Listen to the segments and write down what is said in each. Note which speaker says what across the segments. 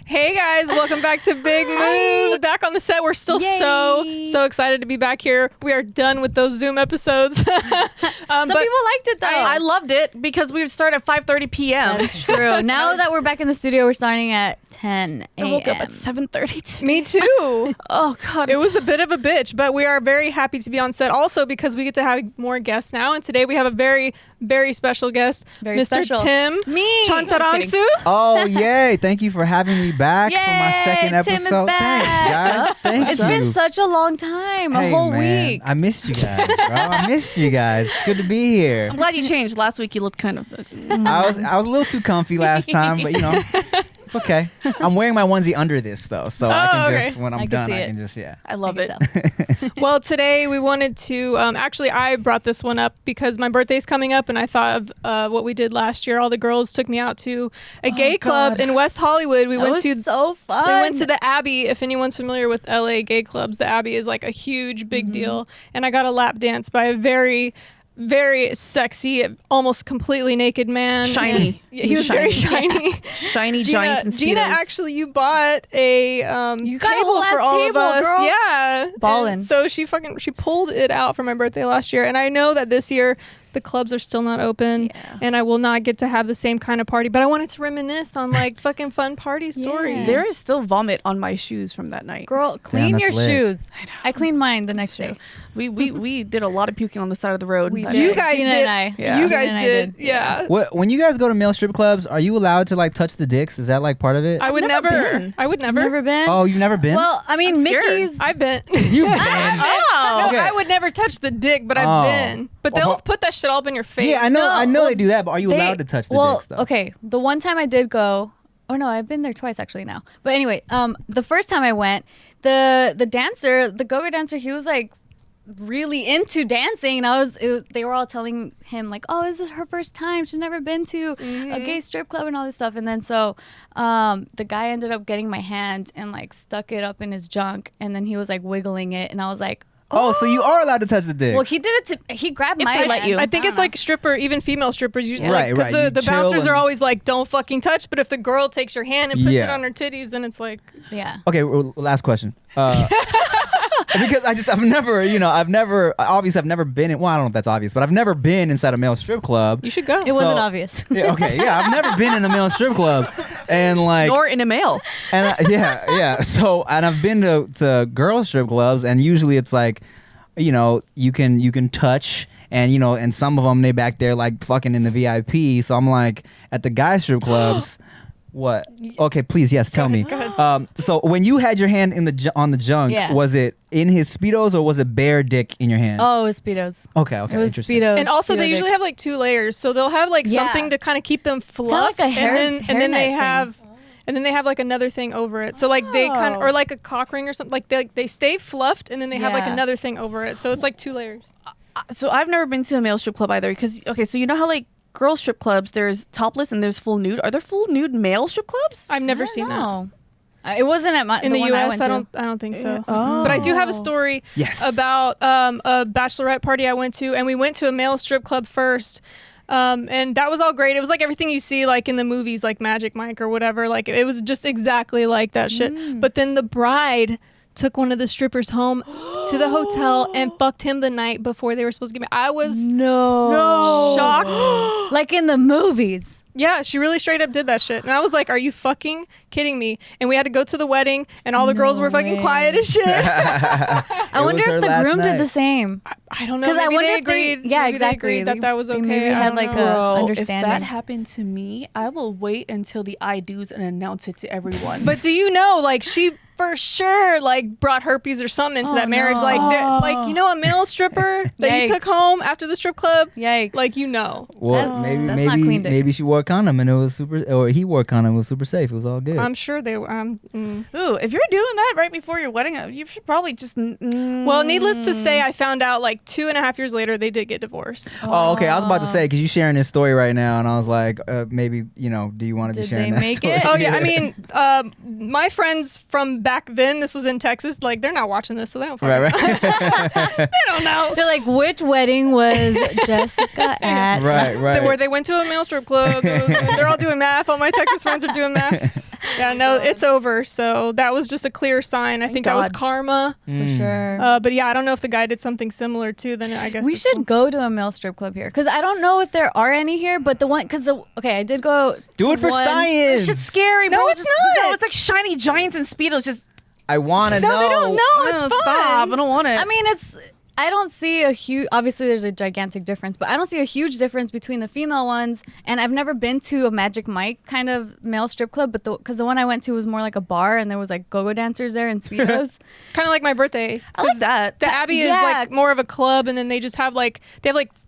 Speaker 1: Hey guys, welcome back to Big Move. Back on the set. We're still so excited to be back here. We are done with those Zoom episodes.
Speaker 2: Some people liked it though.
Speaker 3: I loved it because we would start at 5:30 p.m.
Speaker 2: That's true. Now that we're back in the studio, we're starting at 10 a.m.
Speaker 3: I woke up at 7:30.
Speaker 1: Me too.
Speaker 3: Oh God,
Speaker 1: It was a bit of a bitch, but we are very happy to be on set also because we get to have more guests now. And today we have a very, very special guest,
Speaker 2: Very
Speaker 1: Mr.
Speaker 2: special.
Speaker 1: Tim
Speaker 2: Me.
Speaker 1: Chantarangsu.
Speaker 4: Oh, yay. Thank you for having me back for my
Speaker 2: Yay,
Speaker 4: second
Speaker 2: Tim is
Speaker 4: episode.
Speaker 2: back.
Speaker 4: Thanks, guys. Thank
Speaker 2: It's
Speaker 4: you.
Speaker 2: been such a long time, a whole
Speaker 4: man,
Speaker 2: week.
Speaker 4: I missed you guys, bro. I missed you guys. It's good to be here.
Speaker 3: I'm glad you changed. Last week you looked kind of.
Speaker 4: I was a little too comfy last time, but it's okay. I'm wearing my onesie under this though, so I can
Speaker 1: okay.
Speaker 4: just when I'm
Speaker 2: I can
Speaker 4: done,
Speaker 2: see
Speaker 4: I
Speaker 2: it.
Speaker 4: can just
Speaker 3: I love
Speaker 2: I
Speaker 3: it.
Speaker 2: can tell.
Speaker 1: Well, today we wanted to, actually I brought this one up because my birthday's coming up and I thought of what we did last year. All the girls took me out to a gay club
Speaker 3: God.
Speaker 1: in West Hollywood. We
Speaker 2: That
Speaker 1: went
Speaker 2: was
Speaker 1: to
Speaker 2: so fun.
Speaker 1: We went to the Abbey. If anyone's familiar with LA gay clubs, the Abbey is like a huge, big deal. And I got a lap dance by a very, very sexy, almost completely naked man.
Speaker 3: Shiny.
Speaker 1: And he was very shiny.
Speaker 3: Shiny giants and
Speaker 1: Gina,
Speaker 3: speedos.
Speaker 1: actually, you bought a
Speaker 2: You got a
Speaker 1: table
Speaker 2: whole
Speaker 1: for
Speaker 2: ass
Speaker 1: all
Speaker 2: table,
Speaker 1: of us.
Speaker 2: girl.
Speaker 1: Yeah,
Speaker 2: Ballin'.
Speaker 1: And so she pulled it out for my birthday last year, and I know that this year the clubs are still not open,
Speaker 2: Yeah.
Speaker 1: and I will not get to have the same kind of party. But I wanted to reminisce on like fucking fun party stories.
Speaker 2: Yeah.
Speaker 3: There is still vomit on my shoes from that night.
Speaker 2: Girl, clean
Speaker 4: that's
Speaker 2: your
Speaker 4: lit.
Speaker 2: shoes. I cleaned mine the next
Speaker 3: True.
Speaker 2: day.
Speaker 3: We did a lot of puking on the side of the road.
Speaker 2: We
Speaker 3: that
Speaker 2: did.
Speaker 1: You
Speaker 3: night.
Speaker 1: guys
Speaker 2: Gina
Speaker 1: did.
Speaker 2: and I.
Speaker 3: Yeah.
Speaker 1: You
Speaker 2: Gina
Speaker 1: guys
Speaker 2: and I
Speaker 1: did.
Speaker 2: did.
Speaker 1: Yeah.
Speaker 4: When you guys go to male strip clubs, are you allowed to like touch the dicks? Is that like part of it?
Speaker 1: I would
Speaker 3: I've never
Speaker 1: never.
Speaker 3: been.
Speaker 1: I would never.
Speaker 2: Never been?
Speaker 4: Oh, you've never been?
Speaker 2: Well, I mean,
Speaker 3: I'm scared.
Speaker 2: Mickey's.
Speaker 1: I've been.
Speaker 4: You've been.
Speaker 3: Oh.
Speaker 1: No,
Speaker 4: Okay.
Speaker 1: I would never touch the dick, but I've
Speaker 4: Oh.
Speaker 1: been. But they'll
Speaker 4: Well,
Speaker 1: put that shit all up in your face.
Speaker 4: Yeah, I know.
Speaker 2: No,
Speaker 4: I know
Speaker 2: well,
Speaker 4: they do that, but are you allowed to touch the dicks though?
Speaker 2: Okay, the one time I did go, oh no, I've been there twice actually now. But anyway, the first time I went, the dancer, the go-go dancer, he was like really into dancing, and they were all telling him like, oh, this is her first time, she's never been to a gay strip club and all this stuff. And then so the guy ended up getting my hand and like stuck it up in his junk, and then he was like wiggling it, and I was like,
Speaker 4: Oh, so you are allowed to touch the dick.
Speaker 2: well, he did it to, he grabbed my
Speaker 3: they let
Speaker 2: hand.
Speaker 3: you.
Speaker 1: I think it's
Speaker 2: don't
Speaker 1: like stripper, even female strippers usually,
Speaker 4: Right,
Speaker 1: because
Speaker 4: right. You
Speaker 1: the
Speaker 4: chill
Speaker 1: bouncers are
Speaker 4: and-
Speaker 1: always like, don't fucking touch. But if the girl takes your hand and puts it
Speaker 4: Yeah.
Speaker 1: on her titties, then it's like,
Speaker 2: know. Yeah.
Speaker 4: Okay, well, last question. Because I've never been in, well, I don't know if that's obvious, but I've never been inside a male strip club.
Speaker 1: you should go.
Speaker 2: It wasn't
Speaker 4: So-
Speaker 2: obvious.
Speaker 4: Yeah, okay, yeah, I've never been in a male strip club. And like,
Speaker 3: Nor in a male.
Speaker 4: and yeah. So, and I've been to girls strip clubs, and usually it's like, you can touch, and and some of them they back there like fucking in the VIP. So I'm like at the guy strip clubs. What? Okay, please, yes, tell me.
Speaker 1: Go ahead.
Speaker 4: So when you had your hand on the junk,
Speaker 2: Yeah.
Speaker 4: was it in his speedos or was it bare dick in your hand?
Speaker 2: Oh, it was Speedos.
Speaker 4: Okay,
Speaker 2: It was
Speaker 4: interesting.
Speaker 2: Speedos.
Speaker 1: And also, they
Speaker 2: Speedo
Speaker 1: usually
Speaker 2: dick.
Speaker 1: have like 2 layers, so they'll have like
Speaker 2: Yeah.
Speaker 1: something to kind of keep them
Speaker 2: kinda
Speaker 1: fluffed,
Speaker 2: like a hair-
Speaker 1: and then they
Speaker 2: hairnet
Speaker 1: have. And then they have like another thing over it. So like they kind of, or like a cock ring or something. Like they stay fluffed, and then they have like
Speaker 2: Yeah.
Speaker 1: another thing over it. So it's like 2 layers.
Speaker 3: So I've never been to a male strip club either. Because so you know how like girl strip clubs, there's topless and there's full nude. Are there full nude male strip clubs?
Speaker 1: I've never
Speaker 2: I don't
Speaker 1: seen that.
Speaker 2: know. It wasn't at my
Speaker 1: In the
Speaker 2: one I
Speaker 1: U.S.,
Speaker 2: went
Speaker 1: I
Speaker 2: to.
Speaker 1: don't think so.
Speaker 3: Oh.
Speaker 1: But I do have a story
Speaker 4: Yes.
Speaker 1: about a bachelorette party I went to, and we went to a male strip club first. And that was all great. It was like everything you see like in the movies, like Magic Mike or whatever. Like it was just exactly like that shit. But then the bride took one of the strippers home to the hotel and fucked him the night before they were supposed to get married. I was shocked.
Speaker 2: Like in the movies.
Speaker 1: Yeah, she really straight up did that shit. And I was like, are you fucking kidding me? And we had to go to the wedding, and all the girls were fucking
Speaker 2: way.
Speaker 1: quiet as shit.
Speaker 2: I wonder
Speaker 4: was her
Speaker 2: if the
Speaker 4: last
Speaker 2: groom
Speaker 4: night.
Speaker 2: did the same.
Speaker 1: I don't know.
Speaker 2: 'Cause I
Speaker 1: Maybe
Speaker 2: wonder
Speaker 1: they
Speaker 2: if they-
Speaker 1: agreed.
Speaker 2: yeah,
Speaker 1: maybe
Speaker 2: exactly.
Speaker 1: They agreed that was
Speaker 2: They
Speaker 1: okay.
Speaker 2: maybe
Speaker 1: I
Speaker 2: had
Speaker 1: don't
Speaker 2: like
Speaker 1: know.
Speaker 2: a
Speaker 3: Bro, if
Speaker 2: understanding.
Speaker 3: that happened to me, I will wait until the I do's and announce it to everyone.
Speaker 1: But do you know, like, she for sure, like, brought herpes or something into
Speaker 2: Oh,
Speaker 1: that marriage.
Speaker 2: no.
Speaker 1: Like, a male stripper that you
Speaker 2: Yikes.
Speaker 1: took home after the strip club.
Speaker 2: Yikes.
Speaker 1: Like, you know.
Speaker 4: Well,
Speaker 2: That's not clean dick.
Speaker 4: maybe she wore a condom and it was super, or he wore a condom, it was super safe. It was all good.
Speaker 1: I'm sure they were.
Speaker 3: Ooh, if you're doing that right before your wedding, you should probably just.
Speaker 1: Well, needless to say, I found out like 2.5 years later they did get divorced.
Speaker 4: Oh, okay. I was about to say because you're sharing this story right now, and I was like, maybe do you want to be
Speaker 2: Did
Speaker 4: sharing
Speaker 2: they
Speaker 4: that
Speaker 2: make
Speaker 4: story?
Speaker 2: it?
Speaker 1: Oh yeah, I mean, my friends from back then. This was in Texas. Like they're not watching this, so they don't.
Speaker 4: right.
Speaker 1: They don't know.
Speaker 2: They're like, which wedding was Jessica at?
Speaker 4: right.
Speaker 1: Where they went to a male strip club. They're all doing math. All my Texas friends are doing math. Yeah, no, it's over. So that was just a clear sign. I think that was
Speaker 3: God.
Speaker 1: karma.
Speaker 2: For sure.
Speaker 1: But yeah, I don't know if the guy did something similar too. Then I guess
Speaker 2: We
Speaker 1: it's
Speaker 2: should
Speaker 1: cool.
Speaker 2: go to a male strip club here because I don't know if there are any here, but the one I did go.
Speaker 4: Do
Speaker 2: to
Speaker 4: it for
Speaker 2: one-
Speaker 4: science.
Speaker 3: It's just scary, bro.
Speaker 1: No, it's not.
Speaker 3: No, it's like shiny giants and speedos. Just
Speaker 4: I want to know.
Speaker 1: No, they don't know. It's fun.
Speaker 3: Stop. I don't want it.
Speaker 2: I mean, I don't see a huge. Obviously, there's a gigantic difference, but I don't see a huge difference between the female ones. And I've never been to a Magic Mike kind of male strip club, but because the one I went to was more like a bar, and there was like go-go dancers there and speedos.
Speaker 1: Kind of like my birthday.
Speaker 3: I like that.
Speaker 1: The Abbey is
Speaker 2: Yeah.
Speaker 1: like more of a club, and then they just have like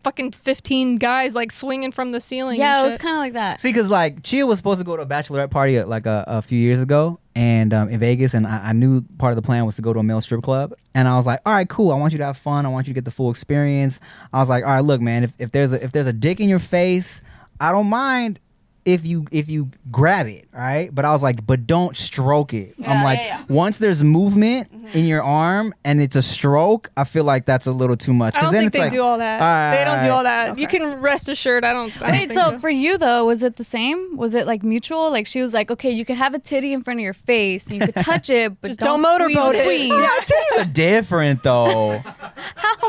Speaker 1: fucking 15 guys like swinging from the ceiling.
Speaker 2: Yeah,
Speaker 1: and
Speaker 2: it was
Speaker 1: shit.
Speaker 2: kind of like that.
Speaker 4: See, because like Chia was supposed to go to a bachelorette party like a few years ago, and in Vegas, and I knew part of the plan was to go to a male strip club, and I was like, all right, cool. I want you to have fun. I want you to get the full experience. I was like, all right, look, man, if there's a dick in your face, I don't mind if you grab it, right? But I was like, but don't stroke it. I'm like, once there's movement in your arm and it's a stroke, I feel like that's a little too much.
Speaker 1: I don't
Speaker 4: then
Speaker 1: think
Speaker 4: it's
Speaker 1: they
Speaker 4: like,
Speaker 1: do all that.
Speaker 4: all
Speaker 1: They don't do all that.
Speaker 3: Okay.
Speaker 1: You can rest assured. I don't
Speaker 2: Wait,
Speaker 1: think
Speaker 2: so for you though, was it the same? Was it like mutual? Like she was like, okay, you could have a titty in front of your face, and you could touch it, but
Speaker 1: Just don't motorboat it.
Speaker 2: squeeze
Speaker 4: Yeah, titties are different though.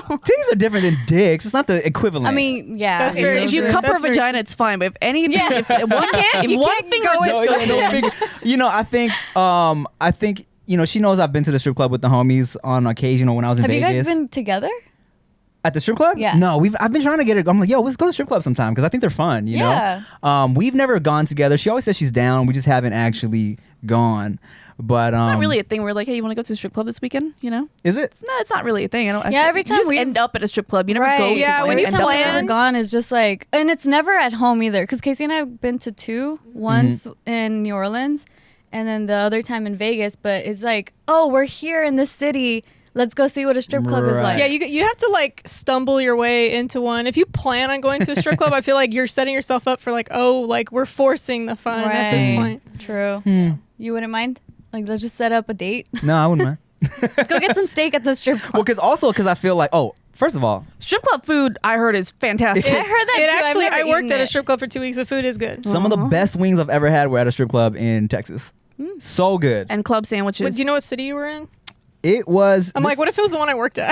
Speaker 4: Titties are different than dicks. It's not the equivalent.
Speaker 2: I mean, yeah.
Speaker 1: That's
Speaker 2: I mean,
Speaker 1: very
Speaker 3: If you
Speaker 1: true.
Speaker 3: cup her
Speaker 1: That's very
Speaker 3: vagina, it's fine. But if anything,
Speaker 2: Yeah.
Speaker 3: if one, if one finger
Speaker 1: go
Speaker 3: goes
Speaker 4: No, yeah, no, big- you know, I think you know, she knows I've been to the strip club with the homies on occasion or when I was in
Speaker 2: have you
Speaker 4: Vegas.
Speaker 2: guys been together?
Speaker 4: At the strip club?
Speaker 2: Yeah.
Speaker 4: No, I've been trying to get her. I'm like, yo, let's go to the strip club sometime because I think they're fun, you
Speaker 2: Yeah.
Speaker 4: know? We've never gone together. She always says she's down. We just haven't actually gone. But
Speaker 3: It's not really a thing. We're like, hey, you want to go to a strip club this weekend? You know?
Speaker 4: is it?
Speaker 3: No, it's not really a thing.
Speaker 2: Yeah, every time
Speaker 3: you just
Speaker 2: we-
Speaker 3: end up at a strip club. You never
Speaker 2: Right.
Speaker 3: go. To
Speaker 1: Yeah,
Speaker 3: one.
Speaker 1: when
Speaker 3: You
Speaker 1: you
Speaker 3: end
Speaker 2: Every
Speaker 3: up
Speaker 2: time
Speaker 3: there.
Speaker 2: I've ever gone is just like, and it's never at home either. Because Casey and I have been to two, once in New Orleans, and then the other time in Vegas. But it's like, oh, we're here in this city. Let's go see what a strip club is
Speaker 4: Right.
Speaker 2: like.
Speaker 1: Yeah, you have to like stumble your way into one. If you plan on going to a strip club, I feel like you're setting yourself up for like, oh, like we're forcing the fun at this
Speaker 2: Right.
Speaker 1: point.
Speaker 2: True. You wouldn't mind? Like, let's just set up a date.
Speaker 4: No, I wouldn't mind.
Speaker 2: Let's go get some steak at the strip club.
Speaker 4: Well, because I feel like, first of all,
Speaker 3: Strip club food, I heard, is fantastic.
Speaker 2: I heard that
Speaker 1: It
Speaker 2: too. I've
Speaker 1: actually,
Speaker 2: never
Speaker 1: I worked
Speaker 2: eaten
Speaker 1: at a
Speaker 2: it.
Speaker 1: strip club for 2 weeks. The food is good.
Speaker 4: some of the best wings I've ever had were at a strip club in Texas. So good.
Speaker 3: And club sandwiches.
Speaker 1: What, do you know what city you were in?
Speaker 4: It was.
Speaker 1: I'm like, what if it was the one I worked at?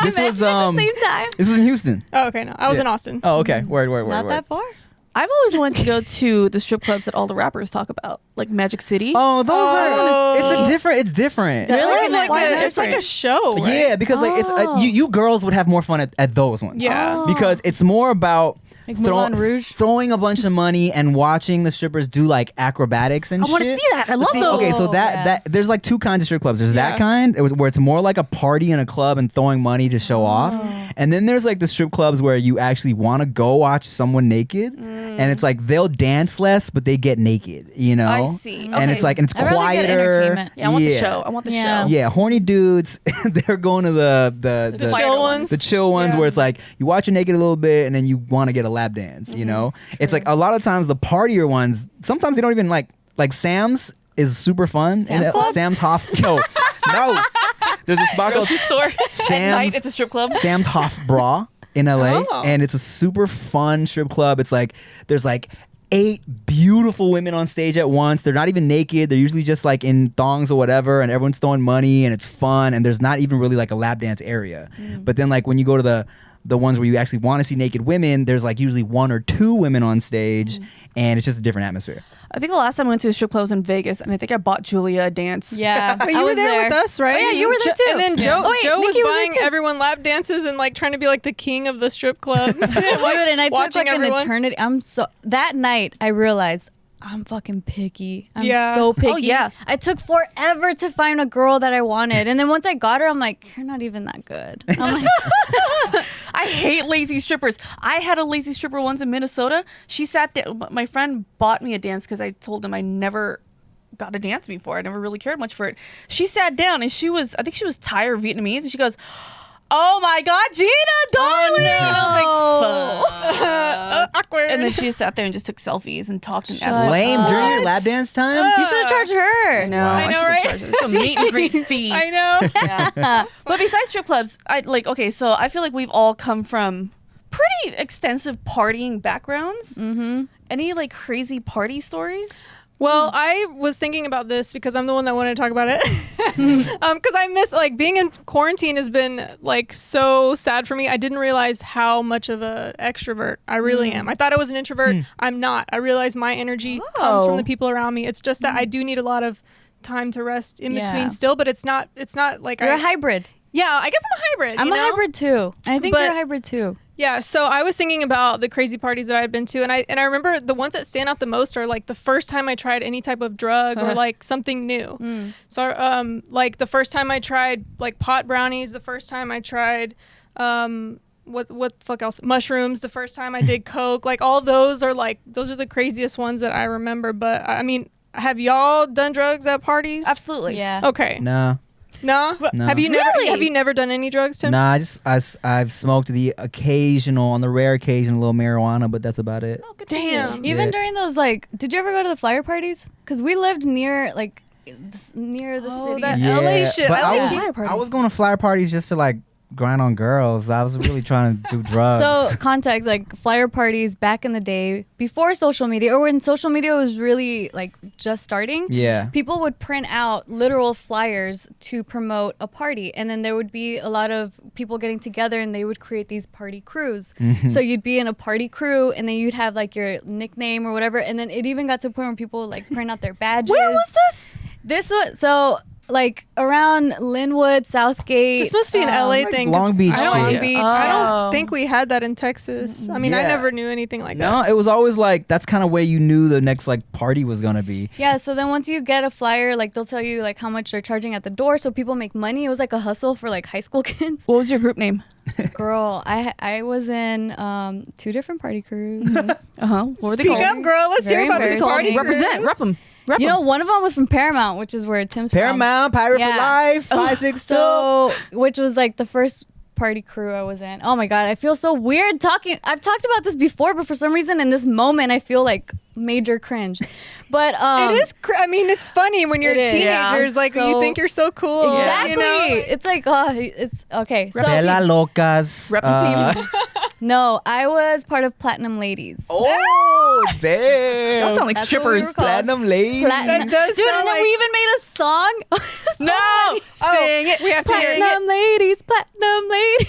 Speaker 4: This was
Speaker 2: at the same time.
Speaker 4: This was in Houston.
Speaker 1: Oh, okay, no, I was
Speaker 4: Yeah.
Speaker 1: in Austin.
Speaker 4: Oh, okay. Word.
Speaker 2: Not that far.
Speaker 3: I've always wanted to go to the strip clubs that all the rappers talk about, like Magic City.
Speaker 4: Oh, those
Speaker 1: Oh.
Speaker 4: are. It's different.
Speaker 2: Is that
Speaker 1: Really?
Speaker 2: like
Speaker 1: Like
Speaker 2: why is
Speaker 1: a,
Speaker 2: that
Speaker 1: it's like a
Speaker 3: different?
Speaker 1: show, right?
Speaker 4: Yeah, because like it's you girls would have more fun at those ones.
Speaker 1: Yeah.
Speaker 4: Because it's more about
Speaker 2: Like Moulin Rouge?
Speaker 4: throwing a bunch of money and watching the strippers do like acrobatics and
Speaker 3: I
Speaker 4: shit.
Speaker 3: want to see that. I love
Speaker 4: See,
Speaker 3: those.
Speaker 4: okay, so
Speaker 2: yeah.
Speaker 4: that there's like two kinds of strip clubs. There's
Speaker 1: Yeah.
Speaker 4: that kind where it's more like a party in a club and throwing money to show off, and then there's like the strip clubs where you actually want to go watch someone naked, and it's like they'll dance less but they get naked, you know.
Speaker 3: I see.
Speaker 4: And
Speaker 3: Okay.
Speaker 4: it's like it's
Speaker 2: I'd rather get
Speaker 4: quieter.
Speaker 2: entertainment.
Speaker 3: Yeah, I want the show. I want the
Speaker 2: Yeah.
Speaker 3: show.
Speaker 4: Yeah, horny dudes. They're going to the
Speaker 1: The
Speaker 3: quieter
Speaker 1: chill
Speaker 3: ones.
Speaker 1: ones.
Speaker 4: the chill ones
Speaker 1: Yeah.
Speaker 4: where it's like you watch it naked a little bit and then you want to get a lap dance, you know. It's like a lot of times the partier ones, sometimes they don't even like Sam's is super fun.
Speaker 2: Sam's
Speaker 4: And,
Speaker 2: Club?
Speaker 4: Sam's Hoff. No. There's a spot called
Speaker 3: Grocery store. At night,
Speaker 4: Sam's
Speaker 3: it's a strip club.
Speaker 4: Sam's Hoff Bra in LA,
Speaker 1: Oh.
Speaker 4: and it's a super fun strip club. It's like there's like 8 beautiful women on stage at once. They're not even naked. They're usually just like in thongs or whatever, and everyone's throwing money and it's fun, and there's not even really like a lap dance area. But then like when you go to the ones where you actually want to see naked women, there's like usually 1 or 2 women on stage, and it's just a different atmosphere.
Speaker 3: I think the last time I went to a strip club was in Vegas, and I think I bought Julia a dance.
Speaker 2: Yeah.
Speaker 1: But you
Speaker 2: I
Speaker 1: were
Speaker 2: was
Speaker 1: there with us, right?
Speaker 2: Oh, yeah, you were there too.
Speaker 1: And then
Speaker 2: Yeah.
Speaker 1: Joe,
Speaker 2: Oh, wait,
Speaker 1: Joe was
Speaker 2: Nikki was there
Speaker 1: buying
Speaker 2: too.
Speaker 1: everyone lap dances and like trying to be like the king of the strip club.
Speaker 2: Dude, and I took
Speaker 1: Watching
Speaker 2: like an
Speaker 1: everyone.
Speaker 2: eternity. That night I realized I'm fucking picky. I'm
Speaker 1: Yeah.
Speaker 2: so picky.
Speaker 3: Oh, yeah.
Speaker 2: I took forever to find a girl that I wanted. And then once I got her, I'm like, you're not even that good. I'm like,
Speaker 3: I hate lazy strippers. I had a lazy stripper once in Minnesota. She sat there. My friend bought me a dance because I told him I never got a dance before. I never really cared much for it. She sat down and I think she was Thai or Vietnamese, and she goes, "Oh my God, Gina, darling!" And I was like, "Fuck."
Speaker 1: Awkward.
Speaker 3: And then she just sat there and just took selfies and talked and
Speaker 2: Shut
Speaker 3: asked.
Speaker 4: Lame
Speaker 2: up.
Speaker 4: during your lap dance time.
Speaker 2: you should have charged her.
Speaker 3: No,
Speaker 4: Wow.
Speaker 1: I know, right?
Speaker 3: It's a meet and greet fee.
Speaker 1: I know.
Speaker 3: Yeah. But besides strip clubs, so I feel like we've all come from pretty extensive partying backgrounds. Mm-hmm. Any like crazy party stories?
Speaker 1: Well, I was thinking about this because I'm the one that wanted to talk about it. Because I miss, like, being in quarantine has been, like, so sad for me. I didn't realize how much of a extrovert I really am. I thought I was an introvert. I'm not. I realize my energy comes from the people around me. It's just that I do need a lot of time to rest in between still, but it's not like
Speaker 2: You're a hybrid.
Speaker 1: Yeah, I guess I'm a hybrid.
Speaker 2: I'm
Speaker 1: you
Speaker 2: a
Speaker 1: know?
Speaker 2: hybrid too. I think you're a hybrid too.
Speaker 1: Yeah, so I was thinking about the crazy parties that I'd been to, and I remember the ones that stand out the most are like the first time I tried any type of drug or like something new. So like the first time I tried like pot brownies, the first time I tried what the fuck else? Mushrooms, the first time I did coke, like all those are the craziest ones that I remember. But I mean, have y'all done drugs at parties?
Speaker 3: Absolutely.
Speaker 2: Yeah.
Speaker 1: Okay.
Speaker 4: Nah.
Speaker 1: No?
Speaker 4: No.
Speaker 1: Have you never done any drugs, Tim?
Speaker 4: Nah, I've smoked the occasional, on the rare occasion, a little marijuana, but that's about it.
Speaker 3: Oh, good
Speaker 1: Damn.
Speaker 2: Even
Speaker 4: Yeah.
Speaker 2: during those, like, did you ever go to the flyer parties? Because we lived near the city.
Speaker 1: that LA shit.
Speaker 4: But
Speaker 1: I
Speaker 4: I
Speaker 1: like
Speaker 4: was,
Speaker 3: flyer party.
Speaker 4: I was going to flyer parties just to like grind on girls. I was really trying to do drugs.
Speaker 2: So context, like flyer parties back in the day, before social media, or when social media was really like just starting.
Speaker 4: yeah.
Speaker 2: People would print out literal flyers to promote a party, and then there would be a lot of people getting together, and they would create these party crews. So you'd be in a party crew, and then you'd have like your nickname or whatever, and then it even got to a point where people would like print out their badges.
Speaker 3: Where was this?
Speaker 2: This was so like around Linwood, Southgate.
Speaker 1: This must be an LA
Speaker 4: like
Speaker 1: thing. 'cause
Speaker 4: Long Beach
Speaker 1: I don't,
Speaker 4: shit.
Speaker 2: Long Beach.
Speaker 1: I
Speaker 3: Oh.
Speaker 1: don't think we had that in Texas. I mean, I
Speaker 4: Yeah.
Speaker 1: never knew anything like
Speaker 4: No,
Speaker 1: that.
Speaker 4: it was always like that's kind of where you knew the next like party was gonna be.
Speaker 2: Yeah, so then once you get a flyer, like they'll tell you like how much they're charging at the door, so people make money. It was like a hustle for like high school kids.
Speaker 3: What was your group name?
Speaker 2: Girl, I was in 2 different party crews.
Speaker 3: What were they
Speaker 1: Speak
Speaker 3: called?
Speaker 1: up, girl. Let's
Speaker 2: Very
Speaker 1: hear about this party.
Speaker 2: embarrassing.
Speaker 3: Represent. Rep them.
Speaker 2: You know, one of them was from Paramount, which is where Tim's
Speaker 4: Paramount, Pirate
Speaker 2: Yeah.
Speaker 4: for Life, 562.
Speaker 2: from. So, which was like the first party crew I was in. Oh my god, I feel so weird talking. I've talked about this before, but for some reason in this moment I feel like major cringe. But
Speaker 1: It is. I mean, it's funny when you're
Speaker 2: It is.
Speaker 1: teenagers.
Speaker 2: Yeah.
Speaker 1: Like
Speaker 2: So-
Speaker 1: you think you're so cool.
Speaker 2: Exactly.
Speaker 1: You know?
Speaker 2: It's like it's okay. So
Speaker 4: Bella Locas.
Speaker 3: Rep the team.
Speaker 2: no, I was part of Platinum Ladies.
Speaker 4: Oh, damn.
Speaker 3: Y'all sound like
Speaker 2: That's what we
Speaker 3: strippers.
Speaker 2: were called.
Speaker 4: Platinum ladies.
Speaker 2: Platinum.
Speaker 1: That does
Speaker 2: Dude,
Speaker 1: sound
Speaker 2: and then
Speaker 1: like-
Speaker 2: we even made a song. So
Speaker 3: No,
Speaker 2: funny.
Speaker 3: sing it.
Speaker 1: We have to hear it.
Speaker 2: Platinum Ladies, Platinum Ladies.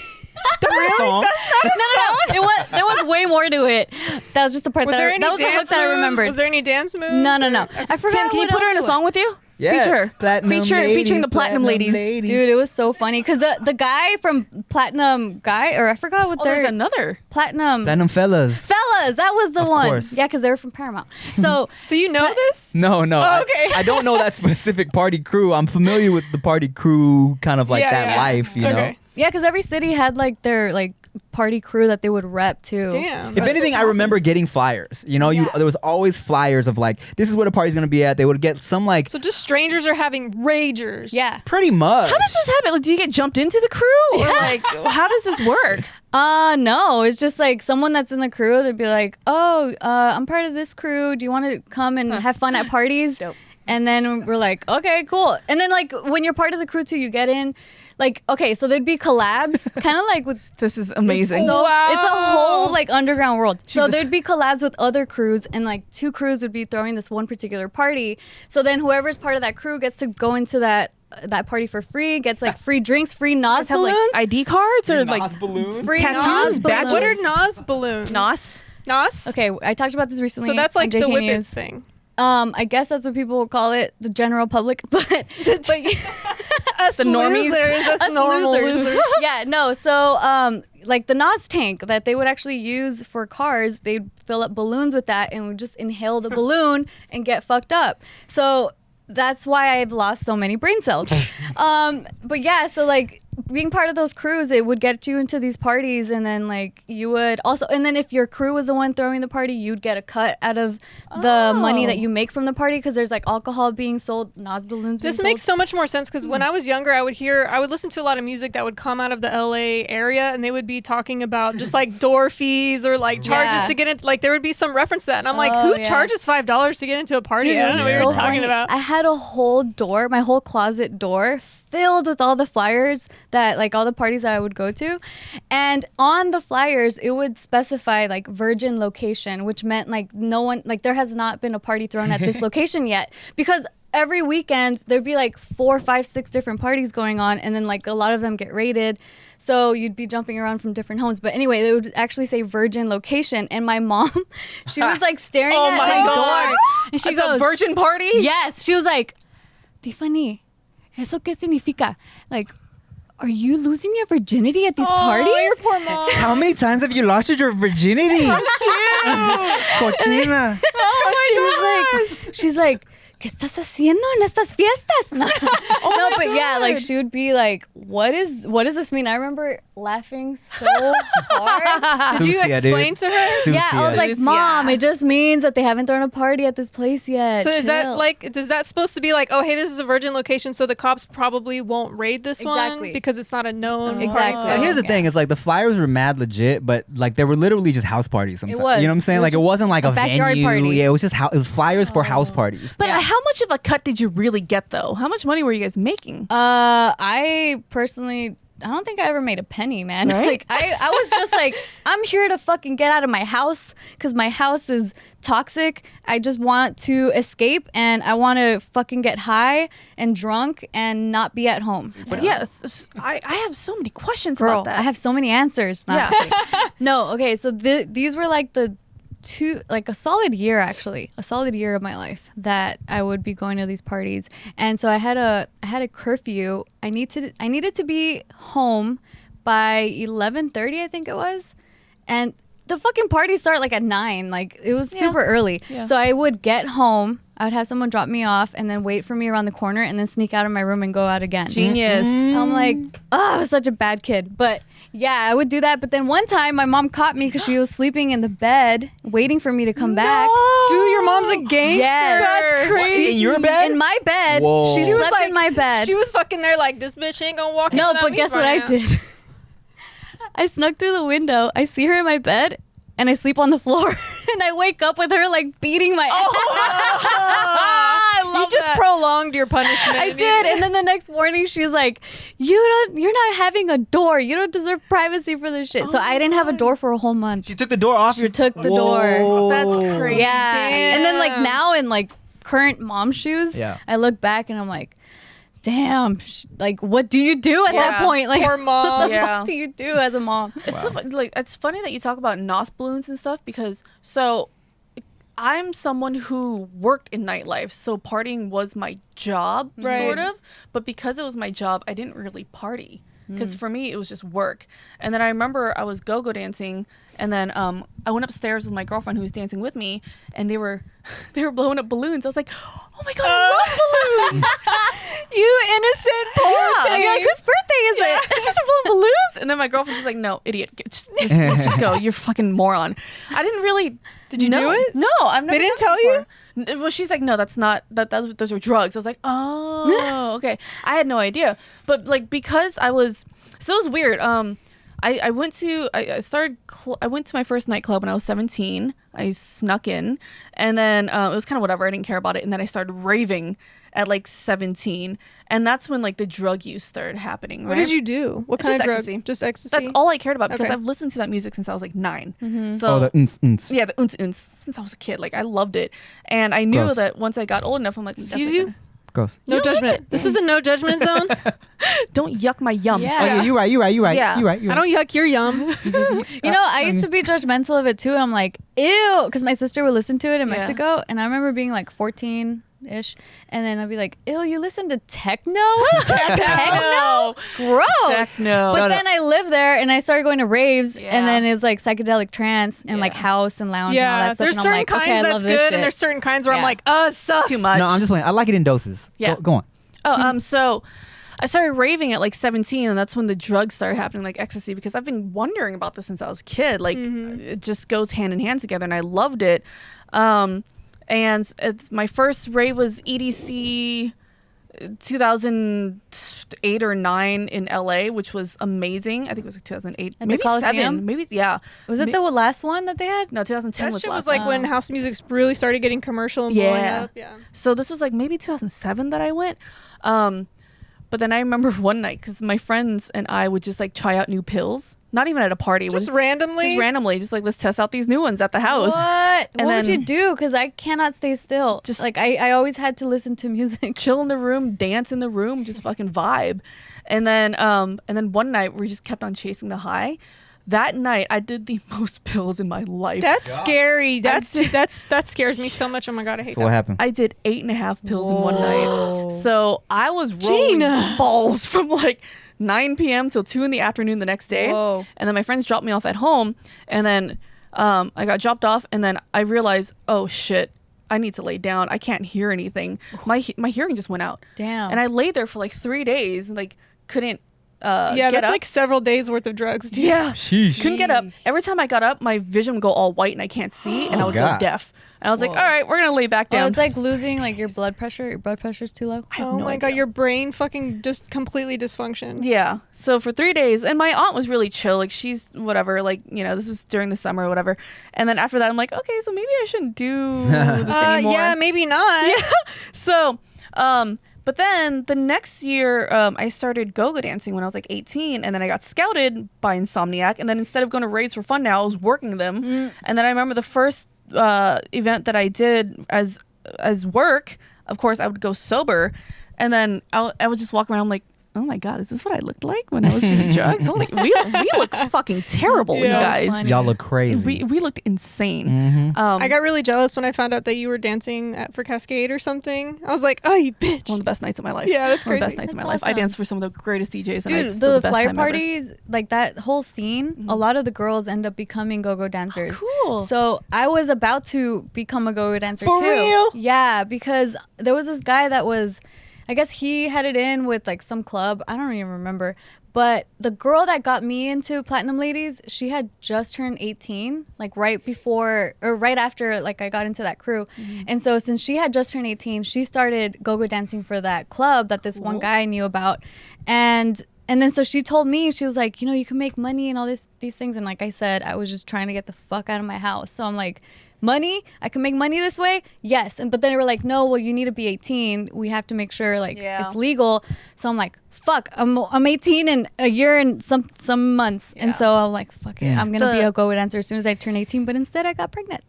Speaker 4: That's a song.
Speaker 2: No. There was way more to it. That was just the part
Speaker 1: Was
Speaker 2: that
Speaker 1: there
Speaker 2: I,
Speaker 1: any
Speaker 2: that was the hook
Speaker 1: dance
Speaker 2: that I
Speaker 1: moves?
Speaker 2: remembered.
Speaker 1: Was there any dance moves?
Speaker 2: No.
Speaker 1: or-
Speaker 2: I forgot.
Speaker 3: Tim, can you
Speaker 2: what
Speaker 3: put her in a
Speaker 2: else it
Speaker 3: song
Speaker 2: was.
Speaker 3: with you?
Speaker 4: Yeah.
Speaker 3: Feature her.
Speaker 4: Platinum
Speaker 3: Featuring
Speaker 4: ladies,
Speaker 3: the Platinum ladies.
Speaker 2: Dude, it was so funny because the guy from Platinum Guy, or I forgot what
Speaker 3: Oh, there's
Speaker 2: their
Speaker 3: another.
Speaker 2: Platinum
Speaker 4: Platinum fellas.
Speaker 2: Fellas. That was the
Speaker 4: Of
Speaker 2: one.
Speaker 4: course.
Speaker 2: Yeah, because they were from Paramount. So
Speaker 1: So you know this?
Speaker 4: No.
Speaker 1: Oh, okay.
Speaker 4: I don't know that specific party crew. I'm familiar with the party crew kind of like
Speaker 1: Yeah,
Speaker 4: that
Speaker 1: yeah.
Speaker 4: life, you know?
Speaker 1: Okay.
Speaker 2: yeah, because every city had like their like party crew that they would rep too.
Speaker 1: Damn.
Speaker 4: If anything, I remember getting flyers. You know,
Speaker 2: Yeah.
Speaker 4: there was always flyers of like, this is where the party's gonna be at. They would get some like
Speaker 1: So just strangers are having ragers.
Speaker 2: Yeah.
Speaker 4: pretty much.
Speaker 3: How does this happen? Like, do you get jumped into the crew, or like, how does this work?
Speaker 2: No, it's just like someone that's in the crew. They'd be like, "Oh, I'm part of this crew. Do you want to come and have fun at parties?"
Speaker 3: Dope.
Speaker 2: And then we're like, "Okay, cool." And then like when you're part of the crew too, you get in. Like, okay, so there'd be collabs, kind of like with.
Speaker 3: This is amazing.
Speaker 2: So
Speaker 1: Wow.
Speaker 2: it's a whole like underground world. So
Speaker 3: Jesus.
Speaker 2: there'd be collabs with other crews, and like 2 crews would be throwing this one particular party. So then whoever's part of that crew gets to go into that party for free, gets like free drinks, free Nos
Speaker 3: have
Speaker 2: balloons,
Speaker 3: like ID cards or like
Speaker 4: Nas balloons?
Speaker 2: free
Speaker 3: tattoos,
Speaker 2: Nos
Speaker 3: badges?
Speaker 1: What
Speaker 2: balloons.
Speaker 1: are Nos balloons?
Speaker 3: Nos?
Speaker 1: Nos?
Speaker 2: Okay, I talked about this recently.
Speaker 1: So that's
Speaker 2: on
Speaker 1: like the
Speaker 2: JK
Speaker 1: Whippets
Speaker 2: News.
Speaker 1: thing.
Speaker 2: I guess that's what people will call it, the general public, but
Speaker 1: Us
Speaker 3: The normies?
Speaker 1: losers, us
Speaker 2: us
Speaker 1: normal losers.
Speaker 2: yeah, no. So, like the Nos tank that they would actually use for cars, they'd fill up balloons with that and would just inhale the balloon and get fucked up. So that's why I've lost so many brain cells. But yeah, so like being part of those crews, it would get you into these parties, and then like you would also, and then if your crew was the one throwing the party, you'd get a cut out of the money that you make from the party, because there's like alcohol being sold, Nos balloons.
Speaker 1: This
Speaker 2: being
Speaker 1: makes
Speaker 2: sold.
Speaker 1: so much more sense because when I was younger, I would listen to a lot of music that would come out of the LA area, and they would be talking about just like door fees or like charges
Speaker 2: Yeah.
Speaker 1: to get in. Like there would be some reference to that, and I'm like,
Speaker 2: Oh,
Speaker 1: who
Speaker 2: yeah.
Speaker 1: charges $5 to get into a party?
Speaker 2: Dude,
Speaker 1: I don't know what
Speaker 2: it
Speaker 1: you're
Speaker 2: was so
Speaker 1: talking
Speaker 2: funny.
Speaker 1: about.
Speaker 2: I had a whole door, my whole closet door, filled with all the flyers that like all the parties that I would go to, and on the flyers it would specify like virgin location, which meant like no one, like there has not been a party thrown at this location yet, because every weekend there'd be like 4, 5, 6 different parties going on, and then like a lot of them get raided, so you'd be jumping around from different homes. But anyway, they would actually say virgin location, and my mom, she was like staring at my door, and she
Speaker 3: It's
Speaker 2: goes,
Speaker 3: a virgin party?
Speaker 2: yes, she was like, Tiffany, ¿eso qué significa? Like, are you losing your virginity at these parties?
Speaker 1: Your poor mom.
Speaker 4: How many times have you lost your virginity? Cochina.
Speaker 2: She's like, ¿qué estás haciendo en estas fiestas? No, no, but yeah, like she would be like, what does this mean? I remember laughing so hard.
Speaker 1: Did you
Speaker 4: Sucia,
Speaker 1: explain
Speaker 4: dude.
Speaker 1: to her?
Speaker 2: Yeah, I was like,
Speaker 3: Sucia.
Speaker 2: Mom, it just means that they haven't thrown a party at this place yet.
Speaker 1: So is that
Speaker 2: Chill.
Speaker 1: like, is that supposed to be like, oh, hey, this is a virgin location, so the cops probably won't raid this one
Speaker 2: Exactly.
Speaker 1: because it's not a known
Speaker 2: Exactly.
Speaker 1: party?
Speaker 4: And here's the
Speaker 2: Yeah.
Speaker 4: thing: it's like the flyers were mad legit, but like they were literally just house parties. Sometimes.
Speaker 2: was.
Speaker 4: You know what I'm saying?
Speaker 2: It was
Speaker 4: Like it
Speaker 2: just
Speaker 4: wasn't like
Speaker 2: a
Speaker 4: a
Speaker 2: backyard
Speaker 4: venue.
Speaker 2: party.
Speaker 4: Yeah, it was just it was flyers for house parties.
Speaker 3: But
Speaker 2: Yeah.
Speaker 3: how much of a cut did you really get though? How much money were you guys making?
Speaker 2: I personally, I don't think I ever made a penny, man.
Speaker 3: Right?
Speaker 2: Like I was just like, I'm here to fucking get out of my house because my house is toxic. I just want to escape, and I want to fucking get high and drunk and not be at home.
Speaker 3: But yeah, I have so many questions
Speaker 2: Girl,
Speaker 3: about that.
Speaker 2: I have so many answers. No,
Speaker 3: Yeah.
Speaker 2: I'm just kidding. No, okay, so these were like a solid year, actually, a solid year of my life that I would be going to these parties. And so I had a curfew. I needed to be home by 11:30, I think it was. And the fucking parties start like at 9. Like it was super early.
Speaker 3: Yeah.
Speaker 2: So I would get home, I would have someone drop me off and then wait for me around the corner and then sneak out of my room and go out again.
Speaker 3: Genius.
Speaker 2: I'm like, oh, I was such a bad kid. But yeah, I would do that. But then one time my mom caught me because she was sleeping in the bed waiting for me to come back.
Speaker 1: Dude, your mom's a gangster.
Speaker 2: Yes.
Speaker 3: That's crazy.
Speaker 4: In your bed?
Speaker 2: In my bed.
Speaker 4: Whoa.
Speaker 2: She
Speaker 4: She was
Speaker 2: slept in my bed.
Speaker 1: She was fucking there like, this bitch ain't gonna walk in
Speaker 2: No,
Speaker 1: without
Speaker 2: but
Speaker 1: me
Speaker 2: guess what I
Speaker 1: finding out.
Speaker 2: did? I snuck through the window. I see her in my bed, and I sleep on the floor. And I wake up with her like beating my ass.
Speaker 1: You just prolonged your punishment.
Speaker 2: I did. And then the next morning she's like, you're not having a door. You don't deserve privacy for this shit. So I didn't have a door for a whole month.
Speaker 4: She took the door off.
Speaker 2: She took the door.
Speaker 3: That's crazy.
Speaker 2: Yeah. And then like
Speaker 1: Damn.
Speaker 2: now in like current mom shoes,
Speaker 4: Yeah.
Speaker 2: I look back and I'm like, damn, like what do you do at that
Speaker 3: Yeah.
Speaker 2: point? Like
Speaker 1: Poor mom.
Speaker 2: what the
Speaker 3: Yeah.
Speaker 2: fuck do you do as a mom?
Speaker 3: It's so like it's funny that you talk about NOS balloons and stuff because I'm someone who worked in nightlife, so partying was my job,
Speaker 1: Right.
Speaker 3: sort of. But because it was my job, I didn't really party because for me it was just work. And then I remember I was go-go dancing, and then I went upstairs with my girlfriend who was dancing with me, and they were blowing up balloons. I was like, oh my god, I love balloons!
Speaker 1: You innocent poor
Speaker 3: Yeah.
Speaker 1: thing.
Speaker 2: You're like, whose birthday is
Speaker 3: You
Speaker 2: it?
Speaker 3: guys are blowing balloons, and then my girlfriend's just like, "No, idiot, let's just go. You're a fucking moron." I didn't really.
Speaker 1: Did you do it?
Speaker 3: No, I've never.
Speaker 1: They didn't
Speaker 3: done
Speaker 1: tell
Speaker 3: it
Speaker 1: you?
Speaker 3: before. Well, she's like, "No, that's not. Those are drugs." I was like, "Oh, okay." I had no idea, but like because I was, so it was weird. I went to I went to my first nightclub when I was 17. I snuck in, and then it was kind of whatever. I didn't care about it, and then I started raving at like 17, and that's when like the drug use started happening.
Speaker 1: What
Speaker 3: right?
Speaker 1: did you do? What
Speaker 3: Just
Speaker 1: kind of drug?
Speaker 3: ecstasy.
Speaker 1: Just ecstasy.
Speaker 3: That's all I cared about because
Speaker 1: Okay.
Speaker 3: I've listened to that music since I was like 9. So
Speaker 4: Oh, the unts.
Speaker 3: yeah, the unts since I was a kid. Like I loved it, and I knew
Speaker 4: Gross.
Speaker 3: that once I got old enough, I'm like,
Speaker 1: Excuse
Speaker 3: definitely
Speaker 1: you?
Speaker 4: Gross.
Speaker 1: No
Speaker 3: You don't like
Speaker 1: judgment.
Speaker 3: it?
Speaker 1: This is a no judgment zone.
Speaker 3: don't yuck my yum.
Speaker 2: Yeah.
Speaker 4: Oh yeah, you're right.
Speaker 3: Yeah.
Speaker 4: You're right.
Speaker 1: I don't yuck your yum.
Speaker 2: You know, I used to be judgmental of it too. I'm like, ew, because my sister would listen to it in
Speaker 3: Yeah.
Speaker 2: Mexico, and I remember being like 14-ish, and then I'd be like, ew, you listen to techno? Techno? Gross.
Speaker 3: No.
Speaker 2: But
Speaker 4: No, no.
Speaker 2: then I lived there, and I started going to raves,
Speaker 3: Yeah.
Speaker 2: and then it's like psychedelic trance and like
Speaker 3: Yeah.
Speaker 2: house and lounge and all
Speaker 1: Yeah,
Speaker 2: that stuff.
Speaker 1: there's
Speaker 2: and I'm
Speaker 1: certain
Speaker 2: like,
Speaker 1: kinds
Speaker 2: okay, I
Speaker 1: that's
Speaker 2: love
Speaker 1: good,
Speaker 2: this shit.
Speaker 1: and there's certain kinds where I'm
Speaker 2: Yeah.
Speaker 1: like, sucks.
Speaker 3: Too much.
Speaker 4: No, I'm just playing. I like it in doses.
Speaker 3: Yeah.
Speaker 4: Go on.
Speaker 3: Oh, so I started raving at like 17, and that's when the drugs started happening, like ecstasy, because I've been wondering about this since I was a kid. Like, it just goes hand in hand together, and I loved it. And my first rave was EDC 2008 or 9 in LA, which was amazing. I think it was like 2008,
Speaker 2: At the
Speaker 3: maybe
Speaker 2: Coliseum?
Speaker 3: 7, maybe yeah.
Speaker 2: Was it the last one that they had?
Speaker 3: No, 2010
Speaker 1: That
Speaker 3: was
Speaker 1: shit
Speaker 3: last.
Speaker 1: was like when house music really started getting commercial and blowing
Speaker 3: Yeah.
Speaker 1: up. Yeah.
Speaker 3: So this was like maybe 2007 that I went. But then I remember one night because my friends and I would just like try out new pills. Not even at a party. It was
Speaker 1: Just randomly?
Speaker 3: Just randomly. Just like, let's test out these new ones at the house.
Speaker 2: What?
Speaker 3: And
Speaker 2: What would
Speaker 3: then-
Speaker 2: you do? Because I cannot stay still.
Speaker 3: Just-
Speaker 2: Like I always had to listen to music.
Speaker 3: Chill in the room, dance in the room, just fucking vibe. And then one night we just kept on chasing the high. That night I did the most pills in my life.
Speaker 1: That's scary. That scares me so much. Oh my god, I hate
Speaker 4: So what
Speaker 1: that.
Speaker 4: happened?
Speaker 3: I did 8.5 pills in one
Speaker 2: Whoa.
Speaker 3: night. So I was rolling
Speaker 1: Gina.
Speaker 3: balls from like 9 p.m. till 2 in the afternoon the next day.
Speaker 2: Whoa.
Speaker 3: And then my friends dropped me off at home. And then I got dropped off. And then I realized, oh shit, I need to lay down. I can't hear anything. My hearing just went out.
Speaker 2: Damn.
Speaker 3: And I lay there for like 3 days and like couldn't
Speaker 1: Yeah,
Speaker 3: get
Speaker 1: that's
Speaker 3: up.
Speaker 1: like several days worth of drugs, dude.
Speaker 3: Yeah.
Speaker 4: Sheesh.
Speaker 3: Couldn't get up. Every time I got up, my vision would go all white and I can't see, and I would go
Speaker 4: God.
Speaker 3: deaf. And I was like,
Speaker 2: Whoa.
Speaker 3: all right, we're gonna lay back
Speaker 2: Oh,
Speaker 3: down.
Speaker 2: it's like losing like your blood pressure. Your blood pressure's too low.
Speaker 3: I have
Speaker 1: Oh
Speaker 3: no
Speaker 1: my
Speaker 3: idea.
Speaker 1: god, your brain fucking just completely dysfunctioned.
Speaker 3: Yeah. So for 3 days, and my aunt was really chill. Like she's whatever. Like this was during the summer or whatever. And then after that, I'm like, okay, so maybe I shouldn't do this anymore.
Speaker 1: Yeah, maybe not.
Speaker 3: Yeah. So, but then the next year, I started go-go dancing when I was like 18, and then I got scouted by Insomniac, and then instead of going to raves for fun now, I was working them. And then I remember the first event that I did as work, of course, I would go sober, and then I would just walk around like, oh my god, is this what I looked like when I was doing drugs? Holy, we look fucking terrible, you
Speaker 1: Yeah.
Speaker 3: guys.
Speaker 2: Funny.
Speaker 4: Y'all look crazy.
Speaker 3: We looked insane.
Speaker 4: Mhm.
Speaker 1: I got really jealous when I found out that you were dancing for Cascade or something. I was like, oh, you bitch.
Speaker 3: One of the best nights of my life.
Speaker 1: Yeah, that's
Speaker 3: one of the
Speaker 1: crazy.
Speaker 3: best nights of my
Speaker 2: That's
Speaker 3: life. I
Speaker 2: awesome.
Speaker 3: danced for some of the greatest DJs. And
Speaker 2: Dude,
Speaker 3: it's still
Speaker 2: the
Speaker 3: best
Speaker 2: flyer
Speaker 3: time ever.
Speaker 2: parties, like that whole scene, a lot of the girls end up becoming go-go dancers.
Speaker 3: Cool.
Speaker 2: So I was about to become a go-go dancer
Speaker 3: For
Speaker 2: too.
Speaker 3: real?
Speaker 2: Yeah, because there was this guy that was, I guess he had it in with like some club. I don't even remember. But the girl that got me into Platinum Ladies, she had just turned 18, like right before or right after like I got into that crew. And so since she had just turned 18, she started go-go dancing for that club that this one guy knew about. And then so she told me, she was like, you can make money and all these things. And like I said, I was just trying to get the fuck out of my house. So I'm like, money? I can make money this way? Yes. But then they were like, no, well, you need to be 18. We have to make sure like
Speaker 3: Yeah.
Speaker 2: it's legal. So I'm like, fuck, I'm 18 in a year and some months.
Speaker 3: Yeah.
Speaker 2: And so I'm like, fuck it.
Speaker 4: Yeah.
Speaker 2: I'm going to be a go-go dancer as soon as I turn 18. But instead I got pregnant.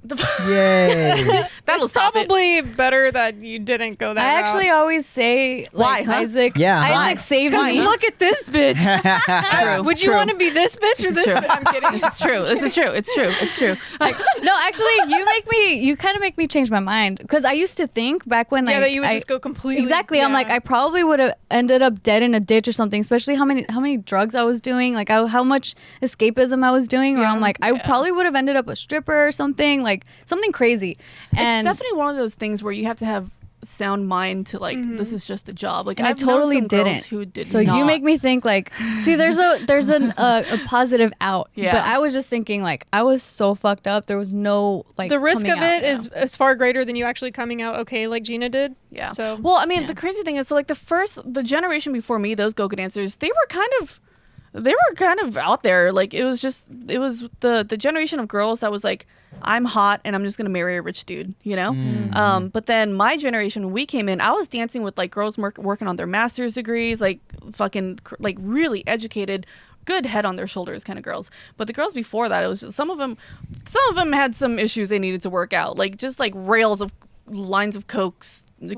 Speaker 4: Yay.
Speaker 3: That'll
Speaker 1: It's
Speaker 3: stop it.
Speaker 1: probably better that you didn't go that
Speaker 2: I
Speaker 1: route.
Speaker 2: actually always say,
Speaker 3: Why,
Speaker 2: like,
Speaker 3: huh?
Speaker 2: Isaac,
Speaker 4: Yeah, huh?
Speaker 2: Isaac saved
Speaker 1: Because
Speaker 2: me.
Speaker 1: look at this bitch.
Speaker 3: True.
Speaker 1: Would you
Speaker 3: True.
Speaker 1: want to be this bitch or
Speaker 3: This is
Speaker 1: this
Speaker 3: true.
Speaker 1: bitch? I'm kidding.
Speaker 3: This is true. This is true. It's true. It's true.
Speaker 2: No, actually, you kind of make me change my mind. Because I used to think back when
Speaker 1: Yeah,
Speaker 2: I,
Speaker 1: that you would
Speaker 2: I-
Speaker 1: just go completely.
Speaker 2: Exactly. I'm like, I probably would have ended up dead in a ditch or something, especially how many drugs I was doing, like how much escapism I was doing, where I'm like, I probably would have ended up a stripper or something, like something crazy. And
Speaker 3: It's definitely one of those things where you have to have sound mind to like this is just a job. Like
Speaker 2: and I
Speaker 3: I've known
Speaker 2: totally
Speaker 3: some girls
Speaker 2: didn't.
Speaker 3: who did
Speaker 2: so
Speaker 3: not.
Speaker 2: you make me think like, see, there's a positive out.
Speaker 3: Yeah.
Speaker 2: But I was just thinking like, I was so fucked up. There was no like
Speaker 1: the risk
Speaker 2: coming
Speaker 1: of
Speaker 2: out.
Speaker 1: it is far greater than you actually coming out okay, like Gina did.
Speaker 3: Yeah.
Speaker 1: So
Speaker 3: well, I mean, the crazy thing is, so like the generation before me, those go-go dancers, they were kind of out there. Like it was the generation of girls that was like, I'm hot and I'm just gonna marry a rich dude, But then my generation, when we came in, I was dancing with like girls working on their master's degrees, like fucking like really educated, good head on their shoulders kind of girls. But the girls before that, it was just, some of them had some issues they needed to work out, like just like rails of lines of coke in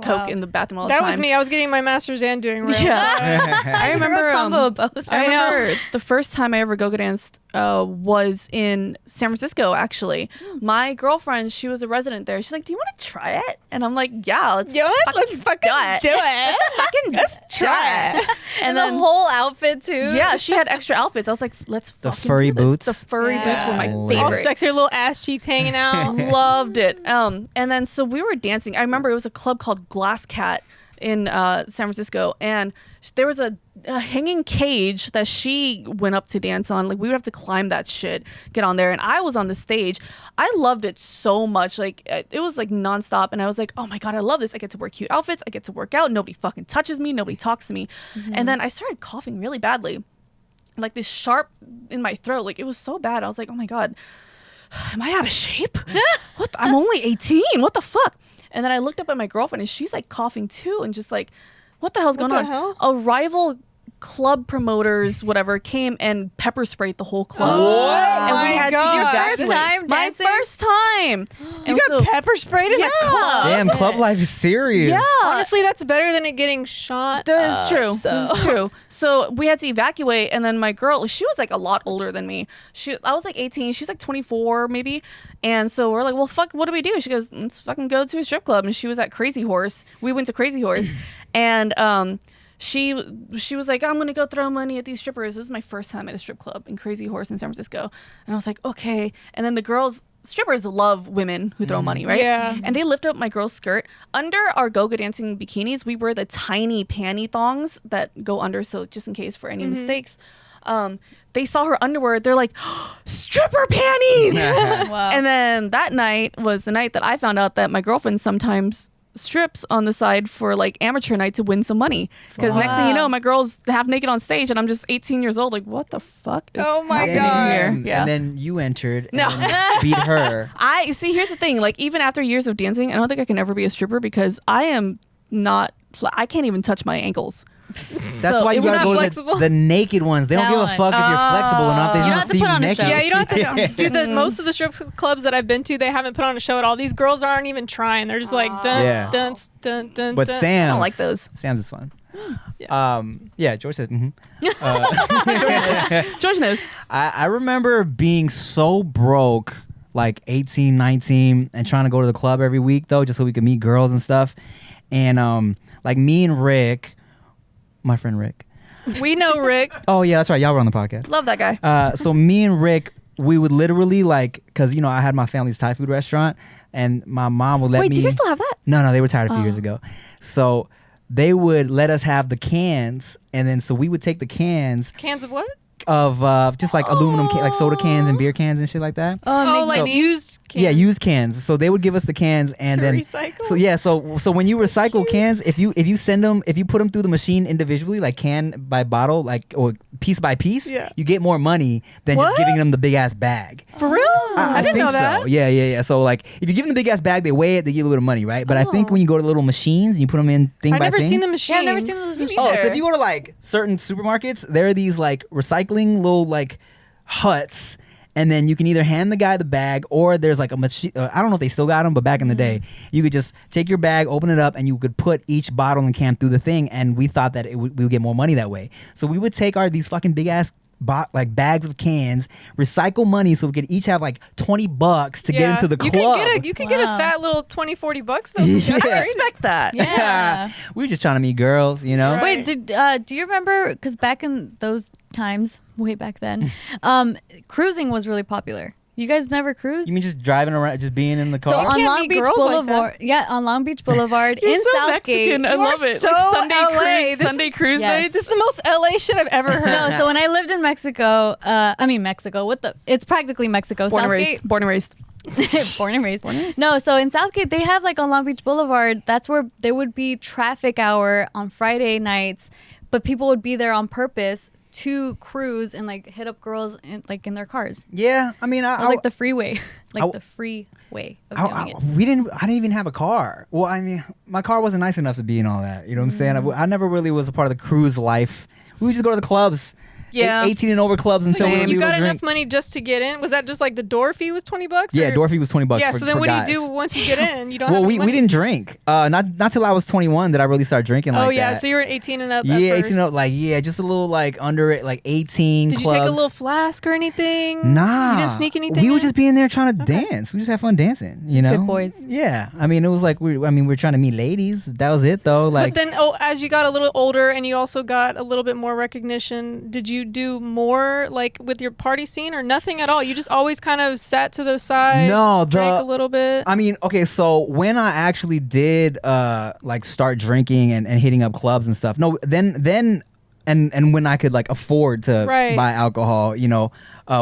Speaker 3: the bathroom all the
Speaker 1: that
Speaker 3: time.
Speaker 1: was me. I was getting my master's and doing rails.
Speaker 3: Yeah. I remember
Speaker 2: You're a combo of both.
Speaker 3: I remember the first time I ever go-go danced was in San Francisco, actually. My girlfriend, she was a resident there. She's like, do you want to try it? And I'm like, yeah, let's
Speaker 1: You know what? Let's fucking do it.
Speaker 3: let's try it.
Speaker 2: And the whole outfit too.
Speaker 3: Yeah, she had extra outfits. I was like, let's
Speaker 4: The
Speaker 3: fucking
Speaker 4: furry
Speaker 3: do this.
Speaker 4: boots?
Speaker 3: The furry boots were my
Speaker 4: Yeah.
Speaker 1: All
Speaker 3: favorite.
Speaker 1: sexy, her little ass cheeks hanging out.
Speaker 3: Loved it. And then so we were dancing. I remember it was a club called Glass Cat in San Francisco, and there was a hanging cage that she went up to dance on. Like we would have to climb that shit, get on there, and I was on the stage. I loved it so much. Like it was like nonstop, and I was like, oh my god, I love this. I get to wear cute outfits. I get to work out. Nobody fucking touches me. Nobody talks to me. And then I started coughing really badly, like this sharp in my throat. Like it was so bad. I was like, oh my god, am I out of shape? What? I'm only 18. What the fuck? And then I looked up at my girlfriend and she's like coughing too and just like what the hell's
Speaker 1: What
Speaker 3: going
Speaker 1: the
Speaker 3: on?
Speaker 1: hell?
Speaker 3: A rival club promoters, whatever, came and pepper sprayed the whole club.
Speaker 1: Oh
Speaker 3: And
Speaker 1: my
Speaker 3: we had
Speaker 1: God.
Speaker 3: to
Speaker 2: Your
Speaker 3: evacuate.
Speaker 2: first time
Speaker 3: My
Speaker 2: dancing?
Speaker 3: first time.
Speaker 1: You got pepper sprayed in
Speaker 3: Yeah.
Speaker 1: a club.
Speaker 4: Damn, club life is serious.
Speaker 3: Yeah.
Speaker 1: Honestly, that's better than it getting shot.
Speaker 3: That is true.
Speaker 1: So.
Speaker 3: This is true. So we had to evacuate, and then my girl, she was like a lot older than me. I was like 18. She's like 24 maybe. And so we're like, well, fuck, what do we do? She goes, let's fucking go to a strip club. And she was at Crazy Horse. We went to Crazy Horse, and she was like, I'm gonna go throw money at these strippers. This is my first time at a strip club in Crazy Horse in San Francisco. And I was like, okay. And then the girls, strippers love women who throw money, right?
Speaker 1: Yeah.
Speaker 3: And they lift up my girl's skirt. Under our go-go dancing bikinis, we wear the tiny panty thongs that go under, so just in case for any mistakes. They saw her underwear. They're like, stripper panties!
Speaker 2: Wow.
Speaker 3: And then that night was the night that I found out that my girlfriend sometimes strips on the side for like amateur night to win some money. Because next thing you know, my girl's half naked on stage, and I'm just 18 years old. Like, what the fuck is
Speaker 1: Oh my
Speaker 3: happening
Speaker 1: God.
Speaker 3: here? Yeah.
Speaker 4: And then you entered
Speaker 3: No.
Speaker 4: and beat her.
Speaker 3: I see. Here's the thing. Like, even after years of dancing, I don't think I can ever be a stripper because I am not. I can't even touch my ankles.
Speaker 4: That's
Speaker 3: So,
Speaker 4: why you
Speaker 1: you're
Speaker 4: gotta
Speaker 1: not
Speaker 4: go to
Speaker 1: flexible?
Speaker 4: the naked ones. They don't
Speaker 2: That
Speaker 4: give a
Speaker 2: one.
Speaker 4: fuck if you're flexible or not. They
Speaker 2: You
Speaker 4: just
Speaker 2: don't
Speaker 4: want
Speaker 2: have
Speaker 4: to
Speaker 2: to
Speaker 4: see
Speaker 2: put
Speaker 4: you
Speaker 2: on a
Speaker 4: naked.
Speaker 2: show.
Speaker 1: Yeah, you don't have to. Dude, most of the strip clubs that I've been to, they haven't put on a show at all. These girls aren't even trying. They're just like dun
Speaker 4: Yeah.
Speaker 1: dun dun dun.
Speaker 4: But
Speaker 1: dun.
Speaker 4: Sam's,
Speaker 3: I don't like those.
Speaker 4: Sam's is fun.
Speaker 1: Yeah.
Speaker 4: George said. Mm-hmm.
Speaker 3: George knows.
Speaker 4: I remember being so broke, like 18, 19, and trying to go to the club every week though, just so we could meet girls and stuff. And like me and Rick, my friend Rick.
Speaker 1: We know Rick.
Speaker 4: Oh yeah, that's right. Y'all were on the podcast.
Speaker 3: Love that guy.
Speaker 4: So me and Rick, we would literally like, cause you know I had my family's Thai food restaurant, and my mom would let me.
Speaker 3: Wait, do you guys still have that?
Speaker 4: No, they retired a few years ago. So they would let us have the cans, and then so we would take the cans
Speaker 1: Cans of what?
Speaker 4: of just like aluminum like soda cans and beer cans and shit like that.
Speaker 1: Oh,
Speaker 2: makes
Speaker 1: like
Speaker 2: sense.
Speaker 1: used cans.
Speaker 4: Yeah, used cans. So they would give us the cans, and
Speaker 1: To
Speaker 4: then
Speaker 1: recycle?
Speaker 4: So yeah, so when you recycle cans, if you put them through the machine individually, like can by bottle, like or piece by piece,
Speaker 1: Yeah.
Speaker 4: you get more money than
Speaker 1: What?
Speaker 4: just giving them the big ass bag.
Speaker 1: For real? I didn't
Speaker 4: think
Speaker 1: know that.
Speaker 4: so. Yeah. So like, if you give them the big ass bag, they weigh it, they give you a little bit of money, right? But I think
Speaker 1: Oh.
Speaker 4: when you go to little machines and you put them in thing
Speaker 1: I've
Speaker 4: by
Speaker 1: never
Speaker 4: thing.
Speaker 1: seen the machine.
Speaker 2: Yeah, I've never seen those machines.
Speaker 4: Oh, so
Speaker 3: either.
Speaker 4: if you go to like certain supermarkets, there are these like recycling little like huts, and then you can either hand the guy the bag or there's like a machine. I don't know if they still got them, but back in the day, you could just take your bag, open it up, and you could put each bottle and can through the thing. And we thought that we would get more money that way. So we would take these fucking big ass like bags of cans, recycle money so we could each have like $20 to get into the club.
Speaker 1: You could get a
Speaker 2: Wow.
Speaker 1: fat little 20-40 bucks. Though.
Speaker 4: Yeah.
Speaker 3: I respect that.
Speaker 2: Yeah.
Speaker 4: We were just trying to meet girls, you know.
Speaker 1: Right.
Speaker 2: Wait, do you remember? Because back in those times, way back then, cruising was really popular. You guys never cruised?
Speaker 4: You mean just driving around, just being in the
Speaker 2: so
Speaker 4: car?
Speaker 1: You
Speaker 2: on
Speaker 1: can't
Speaker 2: Long
Speaker 1: meet
Speaker 2: Beach
Speaker 1: girls like that.
Speaker 2: Boulevard, on Long Beach Boulevard
Speaker 3: You're
Speaker 2: in
Speaker 3: so
Speaker 2: Southgate.
Speaker 3: Mexican. I
Speaker 1: You are
Speaker 3: love it.
Speaker 1: so
Speaker 3: Like Sunday
Speaker 1: LA.
Speaker 3: cruise,
Speaker 1: This-
Speaker 3: Sunday cruise
Speaker 2: Yes.
Speaker 3: nights.
Speaker 1: This is the most LA shit I've ever heard.
Speaker 2: No, so when I lived in Mexico, Mexico. It's practically Mexico.
Speaker 3: Born and
Speaker 2: Southgate.
Speaker 3: raised. Born and raised.
Speaker 2: Born and raised. No, so in Southgate, they have like on Long Beach Boulevard, that's where there would be traffic hour on Friday nights, but people would be there on purpose to cruise and like hit up girls in their cars.
Speaker 4: Yeah, I mean,
Speaker 2: It was like the freeway, the free way of doing it.
Speaker 4: I didn't even have a car. Well, I mean, my car wasn't nice enough to be in all that. You know what I'm saying? I never really was a part of the cruise life. We would just go to the clubs.
Speaker 3: Yeah.
Speaker 4: 18 and over clubs until we
Speaker 1: you
Speaker 4: would
Speaker 1: got
Speaker 4: drink.
Speaker 1: enough money just to get in? Was that just like the door fee was $20?
Speaker 4: Yeah,
Speaker 1: or-
Speaker 4: door fee was $20.
Speaker 1: Yeah.
Speaker 4: for,
Speaker 1: So then,
Speaker 4: for
Speaker 1: what
Speaker 4: guys.
Speaker 1: do you do once you get in? You don't.
Speaker 4: Well,
Speaker 1: have
Speaker 4: we
Speaker 1: any money.
Speaker 4: didn't drink. Not till I was 21 did I really start drinking like
Speaker 1: Oh
Speaker 4: that.
Speaker 1: yeah, so you were 18 and up.
Speaker 4: Yeah,
Speaker 1: at
Speaker 4: 18
Speaker 1: first.
Speaker 4: and up, like just a little like under it, like 18
Speaker 1: Did you
Speaker 4: clubs.
Speaker 1: take a little flask or anything?
Speaker 4: Nah,
Speaker 1: You didn't sneak anything.
Speaker 4: We were
Speaker 1: in?
Speaker 4: just being there trying to dance. We just had fun dancing, you know.
Speaker 2: Good boys.
Speaker 4: Yeah, I mean, it was like we're trying to meet ladies. That was it though. Like,
Speaker 1: But then, as you got a little older and you also got a little bit more recognition, did you do more like with your party scene or nothing at all? You just always kind of sat to the side,
Speaker 4: No,
Speaker 1: drank a little bit.
Speaker 4: I mean, okay, so when I actually did like start drinking and hitting up clubs and stuff, no, then and when I could like afford to
Speaker 1: Right.
Speaker 4: buy alcohol, you know,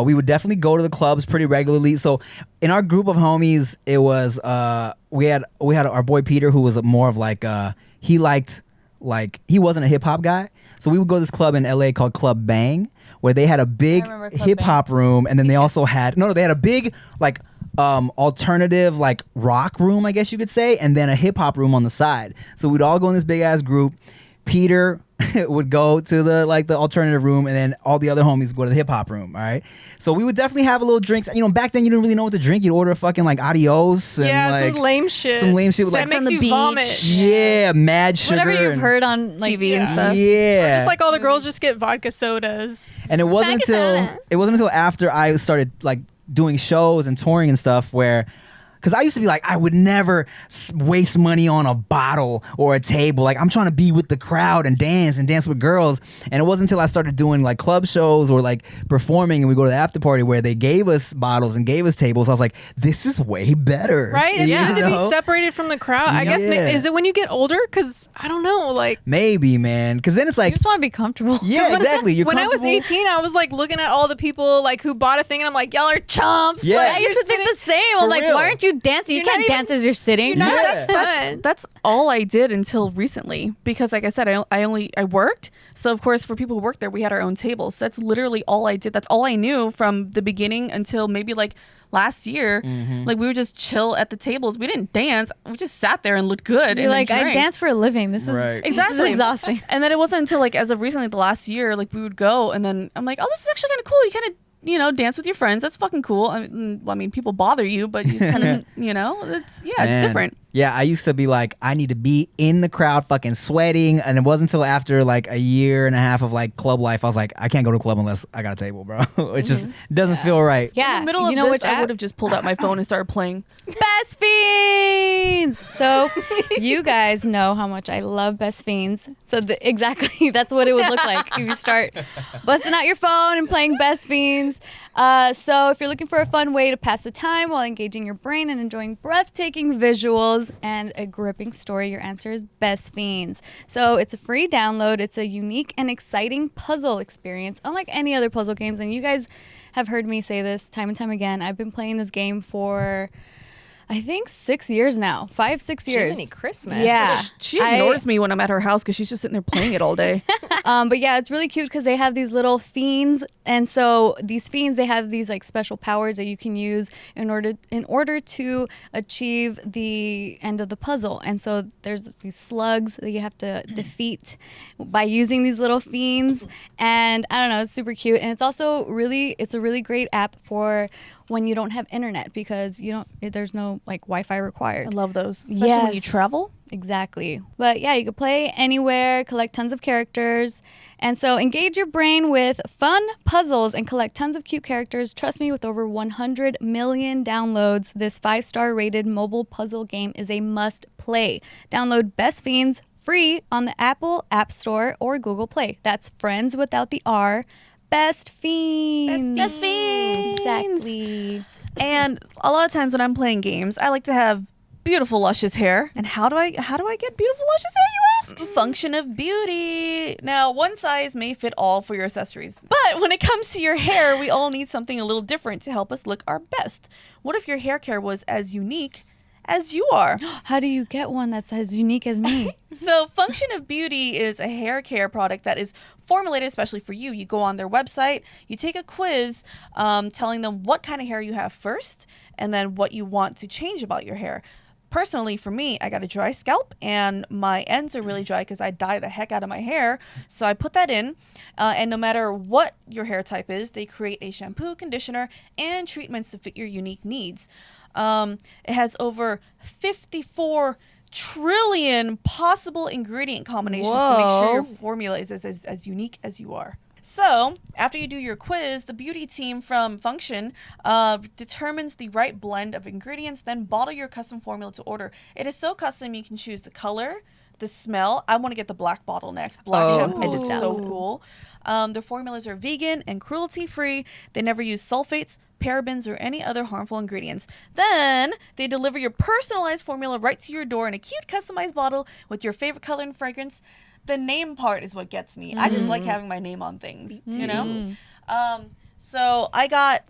Speaker 4: we would definitely go to the clubs pretty regularly. So in our group of homies, it was we had our boy Peter, who was more of like he wasn't a hip hop guy, so we would go to this club in LA called Club Bang, where they had a big
Speaker 2: remember Club
Speaker 4: hip hop room, and then they also had they had a big like alternative like rock room, I guess you could say, and then a hip hop room on the side. So we'd all go in this big ass group, Peter would go to the alternative room, and then all the other homies would go to the hip hop room. All right, so we would definitely have a little drinks. You know, back then you didn't really know what to drink. You'd order a fucking like Adios and
Speaker 1: Yeah,
Speaker 4: like
Speaker 1: some lame shit.
Speaker 4: with,
Speaker 1: that
Speaker 4: like
Speaker 1: makes
Speaker 3: on the
Speaker 1: you
Speaker 3: beach.
Speaker 1: vomit.
Speaker 4: yeah, mad sugar.
Speaker 2: Whatever you've
Speaker 4: and-
Speaker 2: heard on like
Speaker 3: TV and stuff.
Speaker 4: Yeah,
Speaker 1: Just like all the girls just get vodka sodas.
Speaker 4: and it wasn't until after I started like doing shows and touring and stuff where. Because I used to be like, I would never waste money on a bottle or a table. Like, I'm trying to be with the crowd and dance with girls. And it wasn't until I started doing like club shows or like performing and we go to the after party where they gave us bottles and gave us tables. I was like, this is way better.
Speaker 1: Right? It's
Speaker 4: You
Speaker 1: good to be
Speaker 4: know?
Speaker 1: separated from the crowd. I guess,
Speaker 4: Yeah.
Speaker 1: is it when you get older? Because I don't know. Like,
Speaker 4: Maybe, man. Because then it's
Speaker 2: You
Speaker 4: like,
Speaker 2: just want to be comfortable.
Speaker 4: yeah, exactly. You're
Speaker 1: when I was
Speaker 4: comfortable.
Speaker 1: 18, I was like looking at all the people like who bought a thing, and I'm like, y'all are chumps.
Speaker 4: Yeah.
Speaker 1: Like,
Speaker 2: I used to think the same.
Speaker 4: For
Speaker 2: I'm like,
Speaker 4: real.
Speaker 2: why aren't you dancing? You
Speaker 1: You're not
Speaker 2: can't dance as you're sitting.
Speaker 1: not
Speaker 4: Yeah.
Speaker 1: fun.
Speaker 3: That's all I did until recently because, like I said, I worked. So of course, for people who worked there, we had our own tables. That's literally all I did. That's all I knew from the beginning until maybe like last year. Like we would just chill at the tables. We didn't dance. We just sat there and looked good.
Speaker 2: You're
Speaker 3: and
Speaker 2: like,
Speaker 3: then
Speaker 2: I
Speaker 3: drank.
Speaker 2: dance for a living. This is
Speaker 4: Right.
Speaker 2: This
Speaker 3: Exactly.
Speaker 2: is exhausting.
Speaker 3: And then it wasn't until like as of recently, the last year, like we would go and then I'm like, oh, this is actually kind of cool. You kind of dance with your friends. That's fucking cool. I mean, people bother you, but you just kind of, it's
Speaker 4: Man.
Speaker 3: different.
Speaker 4: Yeah, I used to be like, I need to be in the crowd fucking sweating. And it wasn't until after like a year and a half of like club life, I was like, I can't go to a club unless I got a table, bro. It just doesn't feel right.
Speaker 2: Yeah.
Speaker 3: In the middle
Speaker 2: you
Speaker 3: of
Speaker 2: know
Speaker 3: this,
Speaker 2: which
Speaker 3: I
Speaker 2: app?
Speaker 3: would have just pulled out my phone and started playing.
Speaker 2: Best Fiends. So you guys know how much I love Best Fiends. So exactly, that's what it would look like if you start busting out your phone and playing Best Fiends. So if you're looking for a fun way to pass the time while engaging your brain and enjoying breathtaking visuals and a gripping story, your answer is Best Fiends. So it's a free download. It's a unique and exciting puzzle experience, unlike any other puzzle games. And you guys have heard me say this time and time again. I've been playing this game for, I think, 6 years now. 5-6 years.
Speaker 1: Jiminy Christmas.
Speaker 2: Yeah.
Speaker 3: She ignores me when I'm at her house because she's just sitting there playing it all day.
Speaker 2: But yeah, it's really cute because they have these little fiends, and so these fiends, they have these like special powers that you can use in order to achieve the end of the puzzle. And so there's these slugs that you have to defeat by using these little fiends. And I don't know, it's super cute, and it's also it's a really great app for when you don't have internet because there's no like Wi-Fi required.
Speaker 3: I love those, especially when you
Speaker 2: Yes.
Speaker 3: travel.
Speaker 2: Exactly. But yeah, you can play anywhere, collect tons of characters. And so engage your brain with fun puzzles and collect tons of cute characters. Trust me, with over 100 million downloads, this 5-star rated mobile puzzle game is a must play. Download Best Fiends free on the Apple App Store or Google Play. That's friends without the R. Best Fiends.
Speaker 3: Best Fiends.
Speaker 2: Exactly.
Speaker 3: And a lot of times when I'm playing games, I like to have beautiful, luscious hair. And how do I get beautiful, luscious hair, you ask? Function of beauty. Now, one size may fit all for your accessories. But when it comes to your hair, we all need something a little different to help us look our best. What if your hair care was as unique as you are?
Speaker 2: How do you get one that's as unique as me?
Speaker 3: So Function of Beauty is a hair care product that is formulated especially for you. You go on their website, you take a quiz telling them what kind of hair you have first and then what you want to change about your hair. Personally, for me, I got a dry scalp and my ends are really dry because I dye the heck out of my hair. So I put that in, and no matter what your hair type is, they create a shampoo, conditioner, and treatments to fit your unique needs. It has over 54 trillion possible ingredient combinations to make sure your
Speaker 2: Whoa.
Speaker 3: formula is as unique as you are. So, after you do your quiz, the beauty team from Function determines the right blend of ingredients, then bottle your custom formula to order. It is so custom, you can choose the color, the smell. I want to get the black bottle next. Black shampoo looks so cool. Their formulas are vegan and cruelty-free. They never use sulfates, parabens, or any other harmful ingredients. Then, they deliver your personalized formula right to your door in a cute customized bottle with your favorite color and fragrance. The name part is what gets me. I just like having my name on things, you know? So I got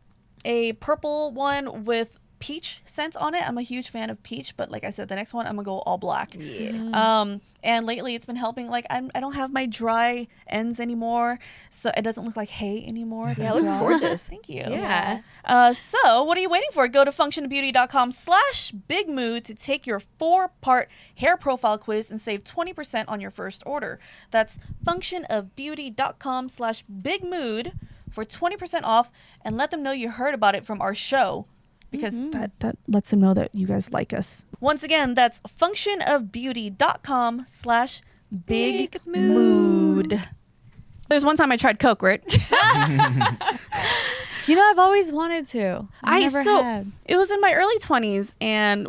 Speaker 3: a purple one with peach scent on it. I'm a huge fan of peach, but like I said, the next one I'm gonna go all black.
Speaker 2: Yeah.
Speaker 3: And lately it's been helping. Like I don't have my dry ends anymore, so it doesn't look like hay anymore.
Speaker 2: Yeah, it looks gorgeous.
Speaker 3: Thank you.
Speaker 2: Yeah.
Speaker 3: So what are you waiting for? Go to functionofbeauty.com/bigmood to take your 4-part hair profile quiz and save 20% on your first order. That's functionofbeauty.com/bigmood for 20% off, and let them know you heard about it from our show, because that lets them know that you guys like us. Once again, that's functionofbeauty.com/bigmood. There's one time I tried Coke, right?
Speaker 2: You know, I've always wanted to. I never had.
Speaker 3: It was in my early 20s, and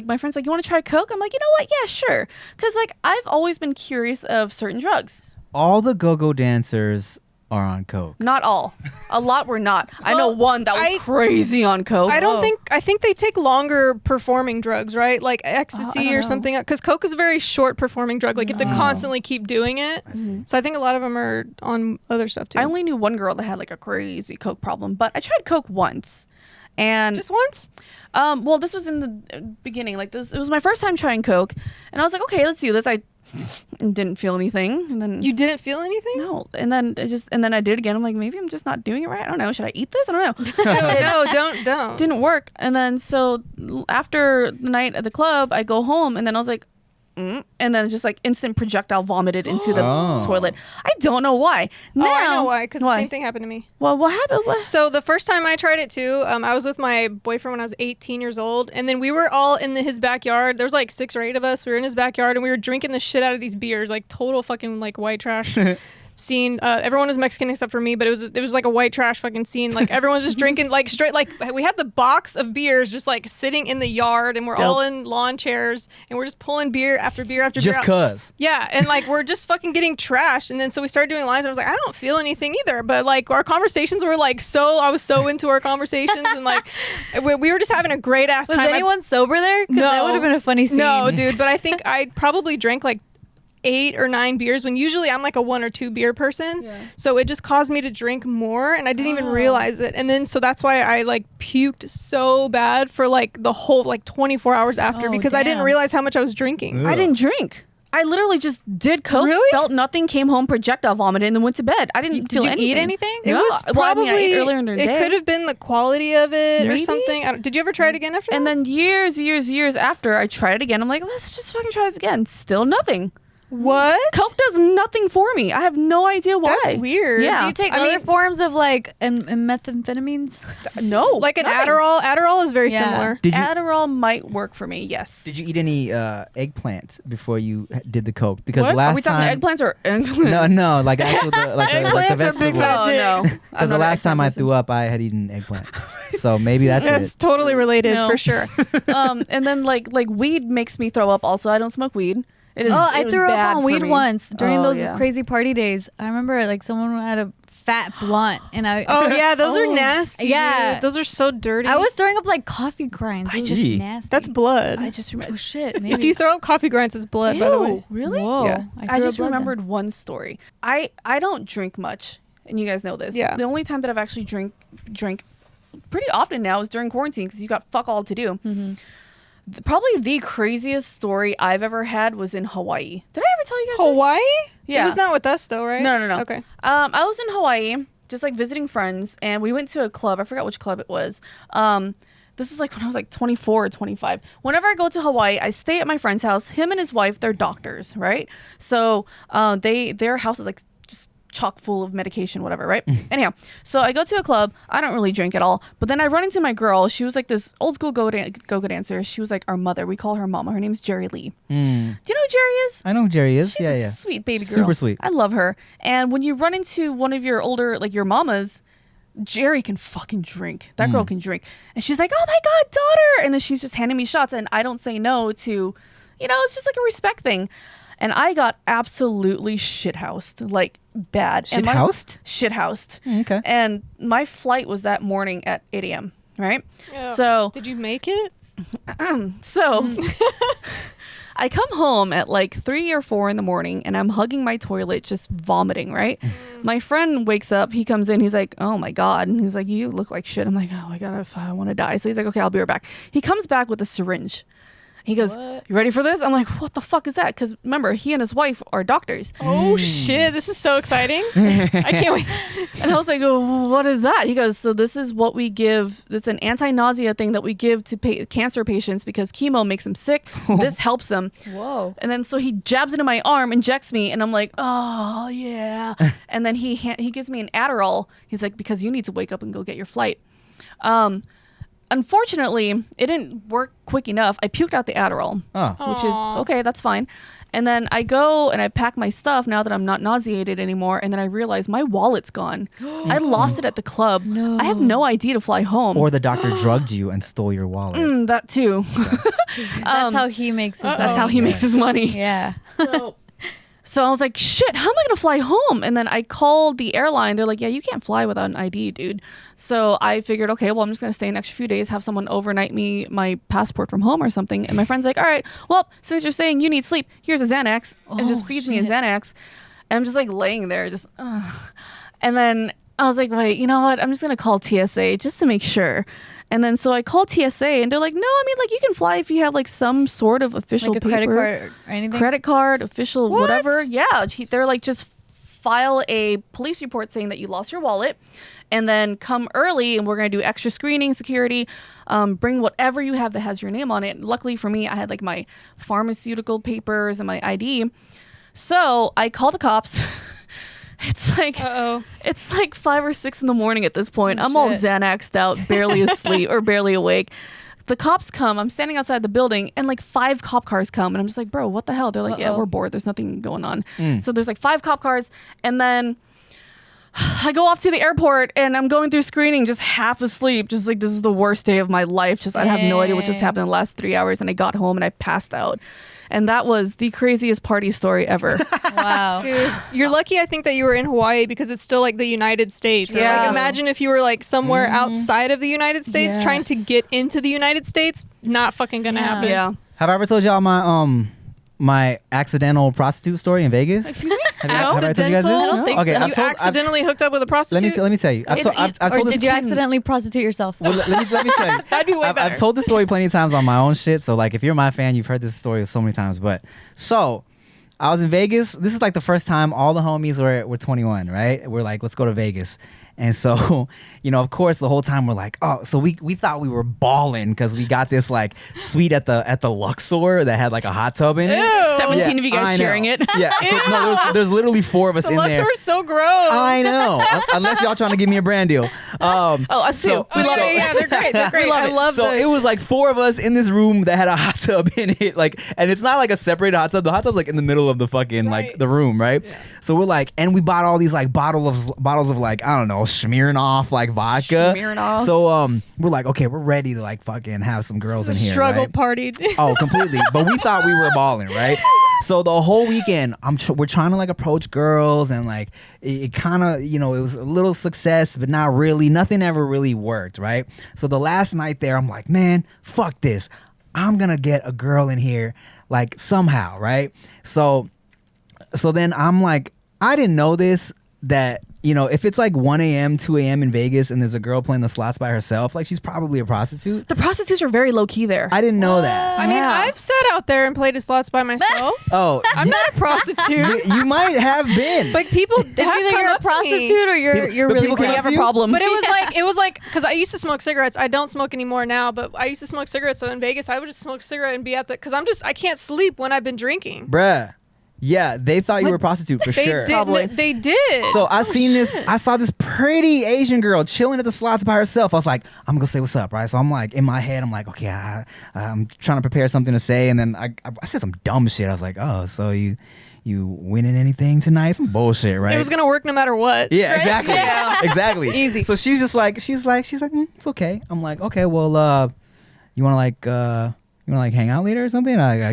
Speaker 3: my friends like, you want to try Coke? I'm like, you know what? Yeah, sure. Because like I've always been curious of certain drugs.
Speaker 4: All the go-go dancers are on Coke.
Speaker 3: Not all. A lot were not. I know one that was crazy on Coke.
Speaker 1: I think they take longer performing drugs, right? Like ecstasy or something. Because Coke is a very short performing drug. Like you have to constantly keep doing it. So I think a lot of them are on other stuff too.
Speaker 3: I only knew one girl that had like a crazy Coke problem, but I tried Coke once. And
Speaker 1: just once?
Speaker 3: Well, this was in the beginning. Like it was my first time trying Coke, and I was like, okay, let's do this. I didn't feel anything, and then
Speaker 1: you didn't feel anything?
Speaker 3: No, and then I did it again. I'm like, maybe I'm just not doing it right. I don't know. Should I eat this? I don't know.
Speaker 1: No, don't.
Speaker 3: Didn't work. And then so after the night at the club, I go home, and then I was like, and then just like instant projectile vomited into the toilet. I don't know why. Now,
Speaker 1: I know why. Because the same thing happened to me.
Speaker 3: Well, what happened?
Speaker 1: So the first time I tried it too, I was with my boyfriend when I was 18 years old, and then we were all in his backyard. There was like 6 or 8 of us. We were in his backyard, and we were drinking the shit out of these beers, like total fucking like white trash scene. Everyone was Mexican except for me, but it was like a white trash fucking scene. Like everyone's just drinking like straight. Like we had the box of beers just like sitting in the yard, and we're all in lawn chairs, and we're just pulling beer after beer after beer.
Speaker 4: Just cuz.
Speaker 1: Yeah, and like we're just fucking getting trashed. And then so we started doing lines, and I was like, I don't feel anything either. But like our conversations were like I was so into our conversations, and like we were just having a great ass time.
Speaker 2: Was anyone sober there? Because that would have been a funny scene.
Speaker 1: No, dude. But I think I probably drank like 8 or 9 beers when usually I'm like a 1 or 2 beer person. Yeah. So it just caused me to drink more, and I didn't even realize it. And then so that's why I like puked so bad for like the whole like 24 hours after, because I didn't realize how much I was drinking.
Speaker 4: Ugh.
Speaker 3: I didn't drink. I literally just did Coke, felt nothing, came home, projectile vomited, and then went to bed. I didn't feel anything.
Speaker 2: Did you eat anything?
Speaker 1: It was probably,
Speaker 3: I ate earlier in the day.
Speaker 1: It could have been the quality of it or something. Did you ever try it again after that?
Speaker 3: And then years after, I tried it again. I'm like, let's just fucking try this again. Still nothing.
Speaker 1: What?
Speaker 3: Coke does nothing for me. I have no idea why.
Speaker 1: That's weird.
Speaker 3: Yeah.
Speaker 2: Do you take other forms of like methamphetamines?
Speaker 3: No.
Speaker 1: Like an Adderall. Adderall is very similar.
Speaker 3: Adderall might work for me, yes.
Speaker 4: Did you eat any eggplant before you did the Coke? Because
Speaker 3: what?
Speaker 4: last
Speaker 3: Are we talking
Speaker 4: time
Speaker 3: eggplants or eggplant?
Speaker 4: No, like actual
Speaker 1: eggplants
Speaker 4: the
Speaker 1: are big fat
Speaker 4: vegetable.
Speaker 1: dicks.
Speaker 4: Because the last time I threw up, I had eaten eggplant. So maybe that's
Speaker 1: It's
Speaker 4: it.
Speaker 1: totally related for sure.
Speaker 3: And then like weed makes me throw up also. I don't smoke weed.
Speaker 2: I threw up on weed once during those
Speaker 3: yeah.
Speaker 2: crazy party days. I remember like someone had a fat blunt, and I.
Speaker 1: Oh yeah, those are nasty.
Speaker 2: Yeah,
Speaker 1: dude. Those are so dirty.
Speaker 2: I was throwing up like coffee grinds. It was just nasty.
Speaker 1: That's blood.
Speaker 3: I just remember.
Speaker 2: Oh shit! Maybe.
Speaker 1: If you throw up coffee grinds, it's blood. By the way.
Speaker 3: Really?
Speaker 2: Whoa!
Speaker 1: Yeah.
Speaker 3: I just remembered one story. I don't drink much, and you guys know this.
Speaker 1: Yeah.
Speaker 3: The only time that I've actually drank pretty often now is during quarantine, because you got fuck all to do. Mm-hmm. Probably the craziest story I've ever had was in Hawaii. Did I ever tell you guys
Speaker 1: Hawaii?
Speaker 3: this? Yeah.
Speaker 1: It was not with us though, right?
Speaker 3: No.
Speaker 1: Okay.
Speaker 3: I was in Hawaii, just like visiting friends, and we went to a club. I forgot which club it was. This is like when I was like 24 or 25. Whenever I go to Hawaii, I stay at my friend's house. Him and his wife, they're doctors, right? So their house is like just chock full of medication, whatever, right? Anyhow, so I go to a club. I don't really drink at all, but then I run into my girl. She was like this old school go-go dancer. She was like our mother. We call her mama. Her name's Jerry Lee. Do you know who Jerry is?
Speaker 4: I know who Jerry is.
Speaker 3: She's a sweet baby girl.
Speaker 4: Super sweet.
Speaker 3: I love her. And when you run into one of your older, like your mamas, Jerry can fucking drink. That girl can drink. And she's like, oh my God, daughter. And then she's just handing me shots, and I don't say no to, it's just like a respect thing. And I got absolutely shithoused, like bad.
Speaker 4: Shithoused?
Speaker 3: Shithoused.
Speaker 4: Okay.
Speaker 3: And my flight was that morning at 8 a.m., right?
Speaker 1: Yeah.
Speaker 3: So
Speaker 1: did you make it?
Speaker 3: So I come home at like 3 or 4 in the morning and I'm hugging my toilet, just vomiting, right? My friend wakes up, he comes in, he's like, oh my God. And he's like, you look like shit. I'm like, oh my God, I want to die. So he's like, okay, I'll be right back. He comes back with a syringe. He goes, you ready for this? I'm like, what the fuck is that? Because remember, he and his wife are doctors.
Speaker 1: Oh shit, this is so exciting. I can't wait.
Speaker 3: And I was like, oh, what is that? He goes, so this is what we give. It's an anti-nausea thing that we give to cancer patients because chemo makes them sick. This helps them.
Speaker 2: Whoa.
Speaker 3: And then so he jabs it in my arm, injects me, and I'm like, oh yeah. And then he gives me an Adderall. He's like, because you need to wake up and go get your flight. Unfortunately, it didn't work quick enough. I puked out the Adderall, which is okay. That's fine. And then I go and I pack my stuff now that I'm not nauseated anymore. And then I realize my wallet's gone. I lost it at the club.
Speaker 2: No.
Speaker 3: I have no ID to fly home.
Speaker 4: Or the doctor drugged you and stole your wallet.
Speaker 3: That too.
Speaker 2: That's how he makes his
Speaker 3: That's how he makes his money.
Speaker 2: Yeah.
Speaker 3: So I was like, shit, how am I going to fly home? And then I called the airline. They're like, yeah, you can't fly without an ID, dude. So I figured, okay, well, I'm just going to stay an extra few days, have someone overnight me my passport from home or something. And my friend's like, all right, well, since you're saying you need sleep, here's a Xanax. And just feeds me a Xanax. And I'm just like laying there, just, And then I was like, wait, you know what? I'm just going to call TSA just to make sure. And then so I called TSA and they're like, no, I mean, like you can fly if you have like some sort of official
Speaker 2: Like a
Speaker 3: paper.
Speaker 2: credit card or anything?
Speaker 3: Credit card, official,
Speaker 1: What?
Speaker 3: whatever. Yeah. They're like, just file a police report saying that you lost your wallet and then come early and we're going to do extra screening, security, bring whatever you have that has your name on it. Luckily for me, I had like my pharmaceutical papers and my ID. So I call the cops. It's like 5 or 6 in the morning at this point. I'm all Xanaxed out, barely asleep or barely awake. The cops come. I'm standing outside the building and like 5 cop cars come. And I'm just like, bro, what the hell? They're like, yeah, we're bored. There's nothing going on. So there's like 5 cop cars. And then I go off to the airport and I'm going through screening just half asleep. Just like, this is the worst day of my life. Just I have no idea what just happened in the last 3 hours. And I got home and I passed out. And that was the craziest party story ever.
Speaker 2: Wow.
Speaker 1: Dude, you're lucky I think that you were in Hawaii because it's still like the United States.
Speaker 3: Yeah.
Speaker 1: Like imagine if you were like somewhere outside of the United States trying to get into the United States. Not fucking gonna happen.
Speaker 3: Yeah.
Speaker 4: Have I ever told y'all my accidental prostitute story in Vegas?
Speaker 3: Excuse me?
Speaker 4: Have I told you guys this?
Speaker 2: I don't think
Speaker 4: Okay,
Speaker 2: so.
Speaker 4: I've
Speaker 1: You
Speaker 4: told-
Speaker 1: accidentally hooked up with a prostitute?
Speaker 4: let me tell you. I've
Speaker 2: Or
Speaker 4: told this
Speaker 2: did you
Speaker 4: plenty-
Speaker 2: accidentally prostitute yourself?
Speaker 4: Well, let me tell you.
Speaker 1: That'd be way
Speaker 4: I've
Speaker 1: better.
Speaker 4: told this story plenty of times on my own shit. So like, if you're my fan, you've heard this story so many times. But so I was in Vegas. This is like the first time all the homies were 21, right? We're like, let's go to Vegas. And so, you know, of course, the whole time we're like, oh, so we thought we were balling because we got this like suite at the Luxor that had like a hot tub in it.
Speaker 1: Ew.
Speaker 3: 17 of you
Speaker 4: I
Speaker 3: guys
Speaker 4: know.
Speaker 3: sharing it.
Speaker 4: Yeah, so, no, there's literally 4 of us
Speaker 1: The
Speaker 4: in
Speaker 1: Luxor
Speaker 4: there.
Speaker 1: is so gross.
Speaker 4: I know, unless y'all trying to give me a brand deal.
Speaker 3: Us too.
Speaker 1: Oh, yeah, they're great. They're great. I love
Speaker 4: So
Speaker 1: this.
Speaker 4: it was like 4 of us in this room that had a hot tub in it, like, and it's not like a separated hot tub. The hot tub's like in the middle of the fucking like
Speaker 1: Right.
Speaker 4: the room, right? Yeah. So we're like, and we bought all these like bottles of like, I don't know, Smirnoff like vodka.
Speaker 3: Smirnoff.
Speaker 4: So we're like, okay, we're ready to like fucking have some girls in
Speaker 1: It's a
Speaker 4: here,
Speaker 1: struggle
Speaker 4: right?
Speaker 1: party.
Speaker 4: Oh, completely. But we thought we were balling, right? So the whole weekend, we're trying to like approach girls, and like it kind of, you know, it was a little success, but not really. Nothing ever really worked, right? So the last night there, I'm like, man, fuck this. I'm gonna get a girl in here, like somehow, right? So then I'm like, I didn't know this, that, you know, if it's like 1 a.m., 2 a.m. in Vegas and there's a girl playing the slots by herself, like she's probably a prostitute.
Speaker 3: The prostitutes are very low key there.
Speaker 4: I didn't know that.
Speaker 1: I mean, I've sat out there and played a slots by myself.
Speaker 4: Oh,
Speaker 1: I'm not a prostitute.
Speaker 4: you might have been.
Speaker 1: Like people
Speaker 2: It's either you're a prostitute or you're
Speaker 4: But
Speaker 2: really
Speaker 4: people
Speaker 3: We
Speaker 4: came
Speaker 2: close.
Speaker 4: up
Speaker 3: have a
Speaker 4: to you?
Speaker 3: problem.
Speaker 1: But it was like, because I used to smoke cigarettes. I don't smoke anymore now, but I used to smoke cigarettes. So in Vegas, I would just smoke a cigarette and be at the, because I can't sleep when I've been drinking.
Speaker 4: Bruh. Yeah, they thought you were a prostitute for
Speaker 1: They
Speaker 4: sure.
Speaker 1: did.
Speaker 3: Probably.
Speaker 1: They did.
Speaker 4: So I saw this pretty Asian girl chilling at the slots by herself. I was like, I'm gonna go say what's up, right? So I'm like, in my head, I'm like, okay, I'm trying to prepare something to say, and then I said some dumb shit. I was like, oh, so you winning anything tonight? Some bullshit, right?
Speaker 1: It was gonna work no matter what.
Speaker 4: Yeah,
Speaker 1: right?
Speaker 4: exactly.
Speaker 1: Yeah.
Speaker 4: Exactly.
Speaker 3: Easy.
Speaker 4: So she's like, it's okay. I'm like, okay, well, you wanna like hang out later or something? I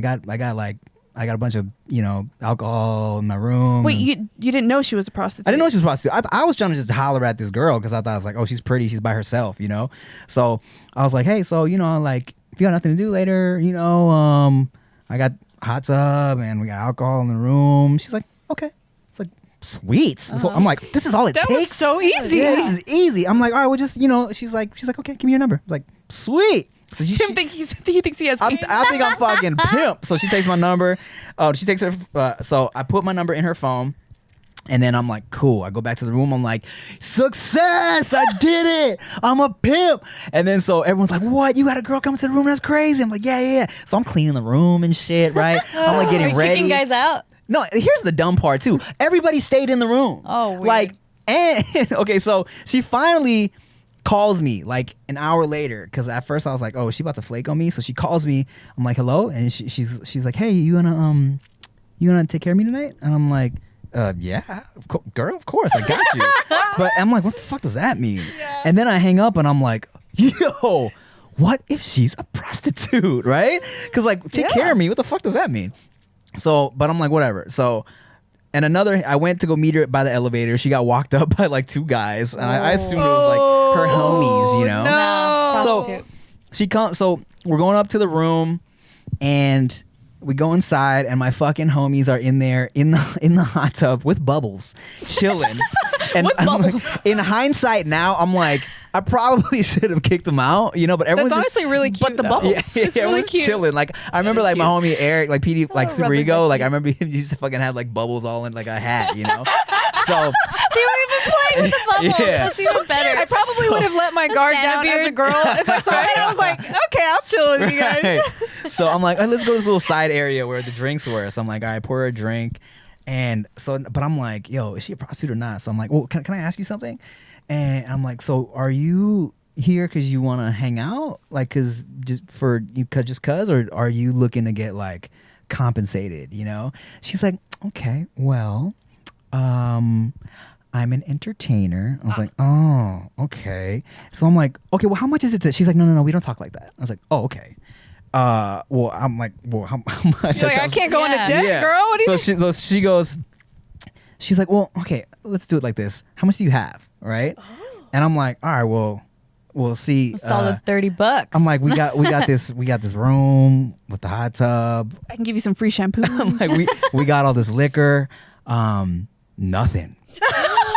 Speaker 4: got a bunch of, you know, alcohol in my room.
Speaker 3: Wait, you didn't know she was a prostitute?
Speaker 4: I didn't know she was a prostitute. I was trying to just holler at this girl because I thought, I was like, oh, she's pretty, she's by herself, you know. So I was like, hey, so, you know, like, if you got nothing to do later, you know, I got hot tub and we got alcohol in the room. She's like, okay. It's like, sweet. So I'm like, this is all it
Speaker 1: That
Speaker 4: takes.
Speaker 1: was so easy.
Speaker 4: Yeah, this is easy. I'm like, all right, well, just, she's like, okay, give me your number. I'm like, sweet. So
Speaker 3: Tim thinks he thinks he has.
Speaker 4: I think I'm fucking pimp. So she takes my number. She takes her. So I put my number in her phone, and then I'm like, cool. I go back to the room. I'm like, success! I did it. I'm a pimp. And then so everyone's like, what? You got a girl coming to the room? That's crazy. I'm like, yeah. So I'm cleaning the room and shit, right? I'm like
Speaker 2: Are
Speaker 4: getting
Speaker 2: you
Speaker 4: ready.
Speaker 2: kicking guys out?
Speaker 4: No, here's the dumb part too. Everybody stayed in the room.
Speaker 2: Oh, weird.
Speaker 4: Like, and okay, so she finally calls me like an hour later because at first I was like, oh, is she about to flake on me? So she calls me. I'm like, hello, and she's like, hey, you gonna take care of me tonight? And I'm like, yeah, girl, of course, I got you. But I'm like, what the fuck does that mean?
Speaker 1: Yeah.
Speaker 4: And then I hang up and I'm like, yo, what if she's a prostitute, right? Because like, take care of me. What the fuck does that mean? So, but I'm like, whatever. So. And I went to go meet her by the elevator. She got walked up by like two guys. And I assumed it was like her homies, you know?
Speaker 1: No.
Speaker 4: So
Speaker 2: Prostitute.
Speaker 4: she comes. So we're going up to the room, and we go inside, and my fucking homies are in there in the hot tub with bubbles, chilling. And
Speaker 3: With
Speaker 4: I'm like,
Speaker 3: bubbles?
Speaker 4: in hindsight, now I'm like, I probably should have kicked them out, but
Speaker 1: That's
Speaker 4: everyone's
Speaker 1: honestly really cute.
Speaker 3: But the
Speaker 1: though.
Speaker 3: bubbles.
Speaker 4: yeah,
Speaker 1: It's really
Speaker 4: everyone's
Speaker 1: cute.
Speaker 4: chilling. Like I remember, like my homie Eric, like PD, like super
Speaker 2: rubber
Speaker 4: ego. Like
Speaker 2: ducky.
Speaker 4: I remember him used to fucking have like bubbles all in like a hat, So
Speaker 2: They were even playing with the bubbles.
Speaker 4: Yeah.
Speaker 2: That's even better.
Speaker 1: I probably would have let my guard
Speaker 2: Santa
Speaker 1: down as a
Speaker 2: beard.
Speaker 1: girl if I saw it. I was like, okay, I'll chill with you guys.
Speaker 4: Right. So I'm like, let's go to this little side area where the drinks were. So I'm like, all right, pour her a drink. And so, but I'm like, yo, is she a prostitute or not? So I'm like, well, can I ask you something? And I'm like, so are you here because you want to hang out? Like, cause or are you looking to get like compensated, She's like, okay, well, I'm an entertainer. I was like, oh, okay. So I'm like, okay, well, how much is it she's like, no, we don't talk like that. I was like, oh, okay. Well, I'm like, well, how much?
Speaker 1: You're like, I can't go into
Speaker 2: Yeah.
Speaker 1: debt, girl. What do you
Speaker 4: So she goes, she's like, well, okay, let's do it like this. How much do you have? Right? And I'm like, all right, well, we'll see.
Speaker 2: A solid $30.
Speaker 4: I'm like, we got this room with the hot tub.
Speaker 3: I can give you some free shampoos.
Speaker 4: Like we got all this liquor. Nothing.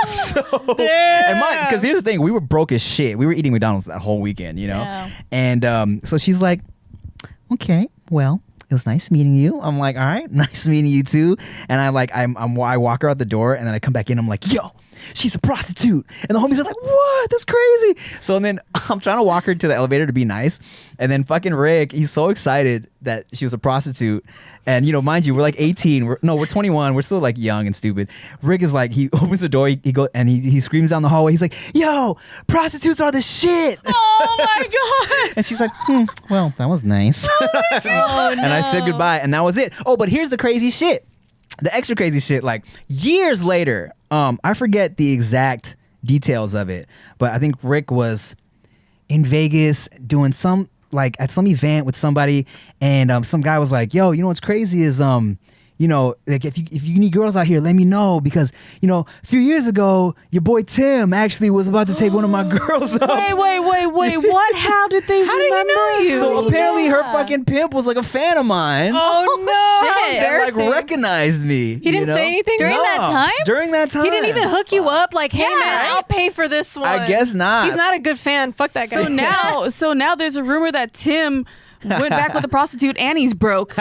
Speaker 4: So and because here's the thing, we were broke as shit. We were eating McDonald's that whole weekend,
Speaker 2: Yeah.
Speaker 4: And so she's like, okay, well, it was nice meeting you. I'm like, all right, nice meeting you too. And I walk her out the door, and then I come back in. I'm like, yo, she's a prostitute. And the homies are like, what? That's crazy. So then I'm trying to walk her to the elevator to be nice. And then fucking Rick, he's so excited that she was a prostitute. And, mind you, we're like 18. We're 21. We're still like young and stupid. Rick is like, he opens the door, he goes, and he screams down the hallway. He's like, yo, prostitutes are the shit.
Speaker 3: Oh my god!
Speaker 4: And she's like, well, that was nice.
Speaker 2: Oh, no.
Speaker 4: And I said goodbye, and that was it. Oh, but here's the crazy shit. The extra crazy shit, like years later, I forget the exact details of it, but I think Rick was in Vegas doing some, like at some event with somebody, and some guy was like, yo, what's crazy is like if you need girls out here, let me know, because a few years ago your boy Tim actually was about to take one of my girls up.
Speaker 3: Wait! What? How did they
Speaker 1: How did he
Speaker 3: remember
Speaker 1: know you?
Speaker 4: So apparently her
Speaker 2: Yeah.
Speaker 4: fucking pimp was like a fan of mine.
Speaker 1: Oh no! How
Speaker 2: shit.
Speaker 4: And like
Speaker 1: embarrassing.
Speaker 4: recognized me.
Speaker 1: He didn't say anything
Speaker 2: During
Speaker 4: No.
Speaker 2: that time?
Speaker 4: During that time.
Speaker 1: He didn't even hook you up. Like, hey
Speaker 2: Yeah,
Speaker 1: man,
Speaker 2: right?
Speaker 1: I'll pay for this one.
Speaker 4: I guess not.
Speaker 1: He's not a good fan. Fuck that guy.
Speaker 3: So now there's a rumor that Tim went back with a prostitute and he's broke.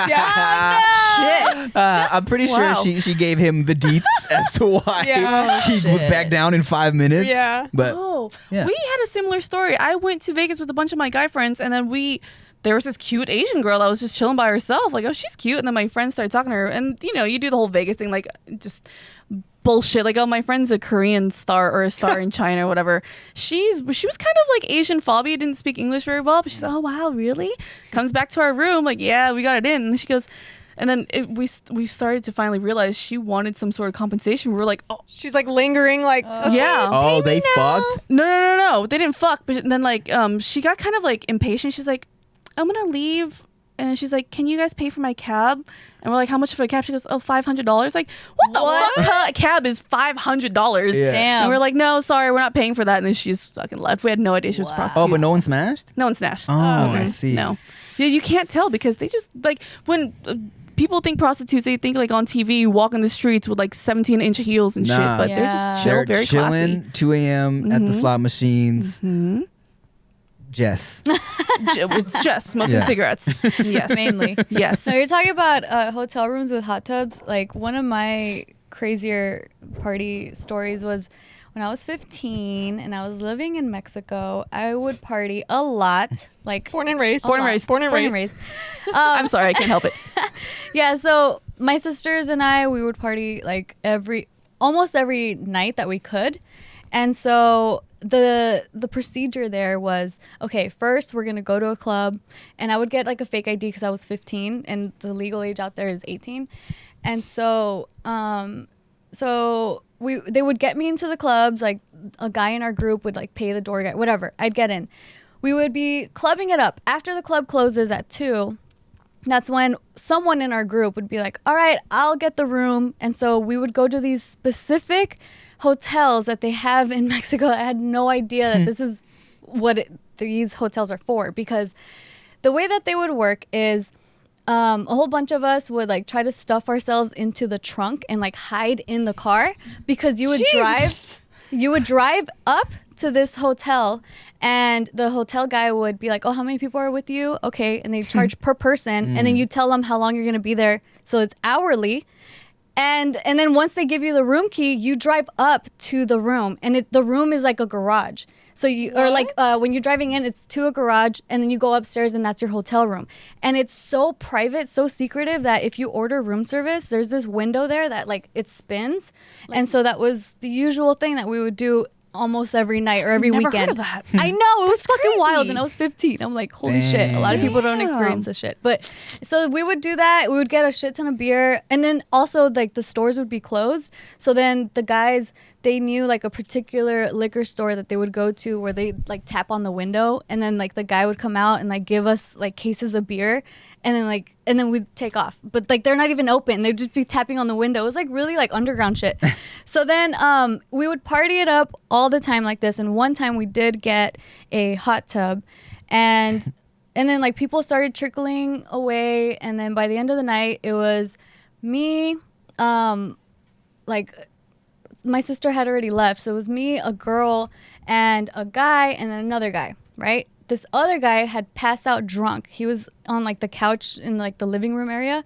Speaker 3: Shit.
Speaker 4: I'm pretty sure
Speaker 3: Wow.
Speaker 4: she gave him the deets as to why
Speaker 1: Yeah.
Speaker 4: she was
Speaker 2: Shit.
Speaker 4: back down in 5 minutes.
Speaker 1: Yeah.
Speaker 4: But
Speaker 3: Oh,
Speaker 4: Yeah.
Speaker 3: we had a similar story. I went to Vegas with a bunch of my guy friends, and then there was this cute Asian girl that was just chilling by herself. Like, oh, she's cute. And then my friends started talking to her, and you do the whole Vegas thing, like just bullshit. Like, oh, my friend's a Korean star or a star in China or whatever. She was kind of like Asian phobia, didn't speak English very well, but she's like, oh wow, really? Comes back to our room, like, yeah, we got it in. And she goes. And then we started to finally realize she wanted some sort of compensation. We were like, oh,
Speaker 1: She's like lingering, like, okay,
Speaker 3: yeah.
Speaker 4: oh,
Speaker 1: pay me
Speaker 4: they
Speaker 1: now.
Speaker 4: fucked.
Speaker 3: No. They didn't fuck. But then like she got kind of like impatient. She's like, I'm gonna leave. And then she's like, can you guys pay for my cab? And we're like, how much for a cab? She goes, oh, $500. Like, what the
Speaker 2: What?
Speaker 3: fuck? A cab is $500.
Speaker 4: Yeah.
Speaker 2: Damn.
Speaker 3: And we're like, no, sorry, we're not paying for that. And then she's fucking left. We had no idea she was a
Speaker 2: Wow.
Speaker 3: prostitute.
Speaker 4: Oh, but no one smashed?
Speaker 3: No one snatched.
Speaker 4: Oh, I see.
Speaker 3: No. Yeah, you can't tell because they just like when people think prostitutes, they think like on TV, walking the streets with like 17-inch heels and shit,
Speaker 4: Nah.
Speaker 3: but they're just chill,
Speaker 4: They're
Speaker 3: very
Speaker 4: chilling,
Speaker 3: classy.
Speaker 4: 2 a.m. at the slot machines. Jess.
Speaker 3: It's just smoking
Speaker 4: Yeah.
Speaker 3: cigarettes. Yes.
Speaker 2: Mainly.
Speaker 3: Yes.
Speaker 2: So you're talking about hotel rooms with hot tubs. Like one of my crazier party stories was when I was 15 and I was living in Mexico. I would party a lot. Like
Speaker 1: Born and raised.
Speaker 3: Born and raised.
Speaker 1: Born and raised.
Speaker 3: I'm sorry, I can't help it.
Speaker 2: Yeah, so my sisters and I, we would party like almost every night that we could. And so the procedure there was, okay, first we're going to go to a club, and I would get like a fake ID because I was 15 and the legal age out there is 18. And so they would get me into the clubs, like a guy in our group would like pay the door guy, whatever. I'd get in. We would be clubbing it up. After the club closes at 2, that's when someone in our group would be like, all right, I'll get the room. And so we would go to these specific hotels that they have in Mexico. I had no idea that this is what these hotels are for, because the way that they would work is a whole bunch of us would like try to stuff ourselves into the trunk and like hide in the car, because you would drive up to this hotel and the hotel guy would be like, oh, how many people are with you? Okay. And they charge per person. And then you tell them how long you're going to be there. So it's hourly. And then once they give you the room key, you drive up to the room, and the room is like a garage. So when you're driving in, it's to a garage, and then you go upstairs, and that's your hotel room. And it's so private, so secretive that if you order room service, there's this window there that like it spins, and so that was the usual thing that we would do almost every night or every
Speaker 3: Never
Speaker 2: weekend.
Speaker 3: heard of that.
Speaker 2: I know, it was fucking
Speaker 3: crazy.
Speaker 2: wild, and I was 15. I'm like, holy shit! A lot of people don't experience this shit. But so we would do that. We would get a shit ton of beer, and then also like the stores would be closed. So then the guys, they knew like a particular liquor store that they would go to where they like tap on the window, and then like the guy would come out and like give us like cases of beer, and then we'd take off. But like they're not even open. They'd just be tapping on the window. It was like really like underground shit. So then we would party it up all the time like this. And one time we did get a hot tub, and then like people started trickling away, and then by the end of the night it was me, like my sister had already left, so it was me, a girl, and a guy, and then another guy, right? This other guy had passed out drunk. He was on like the couch in like the living room area.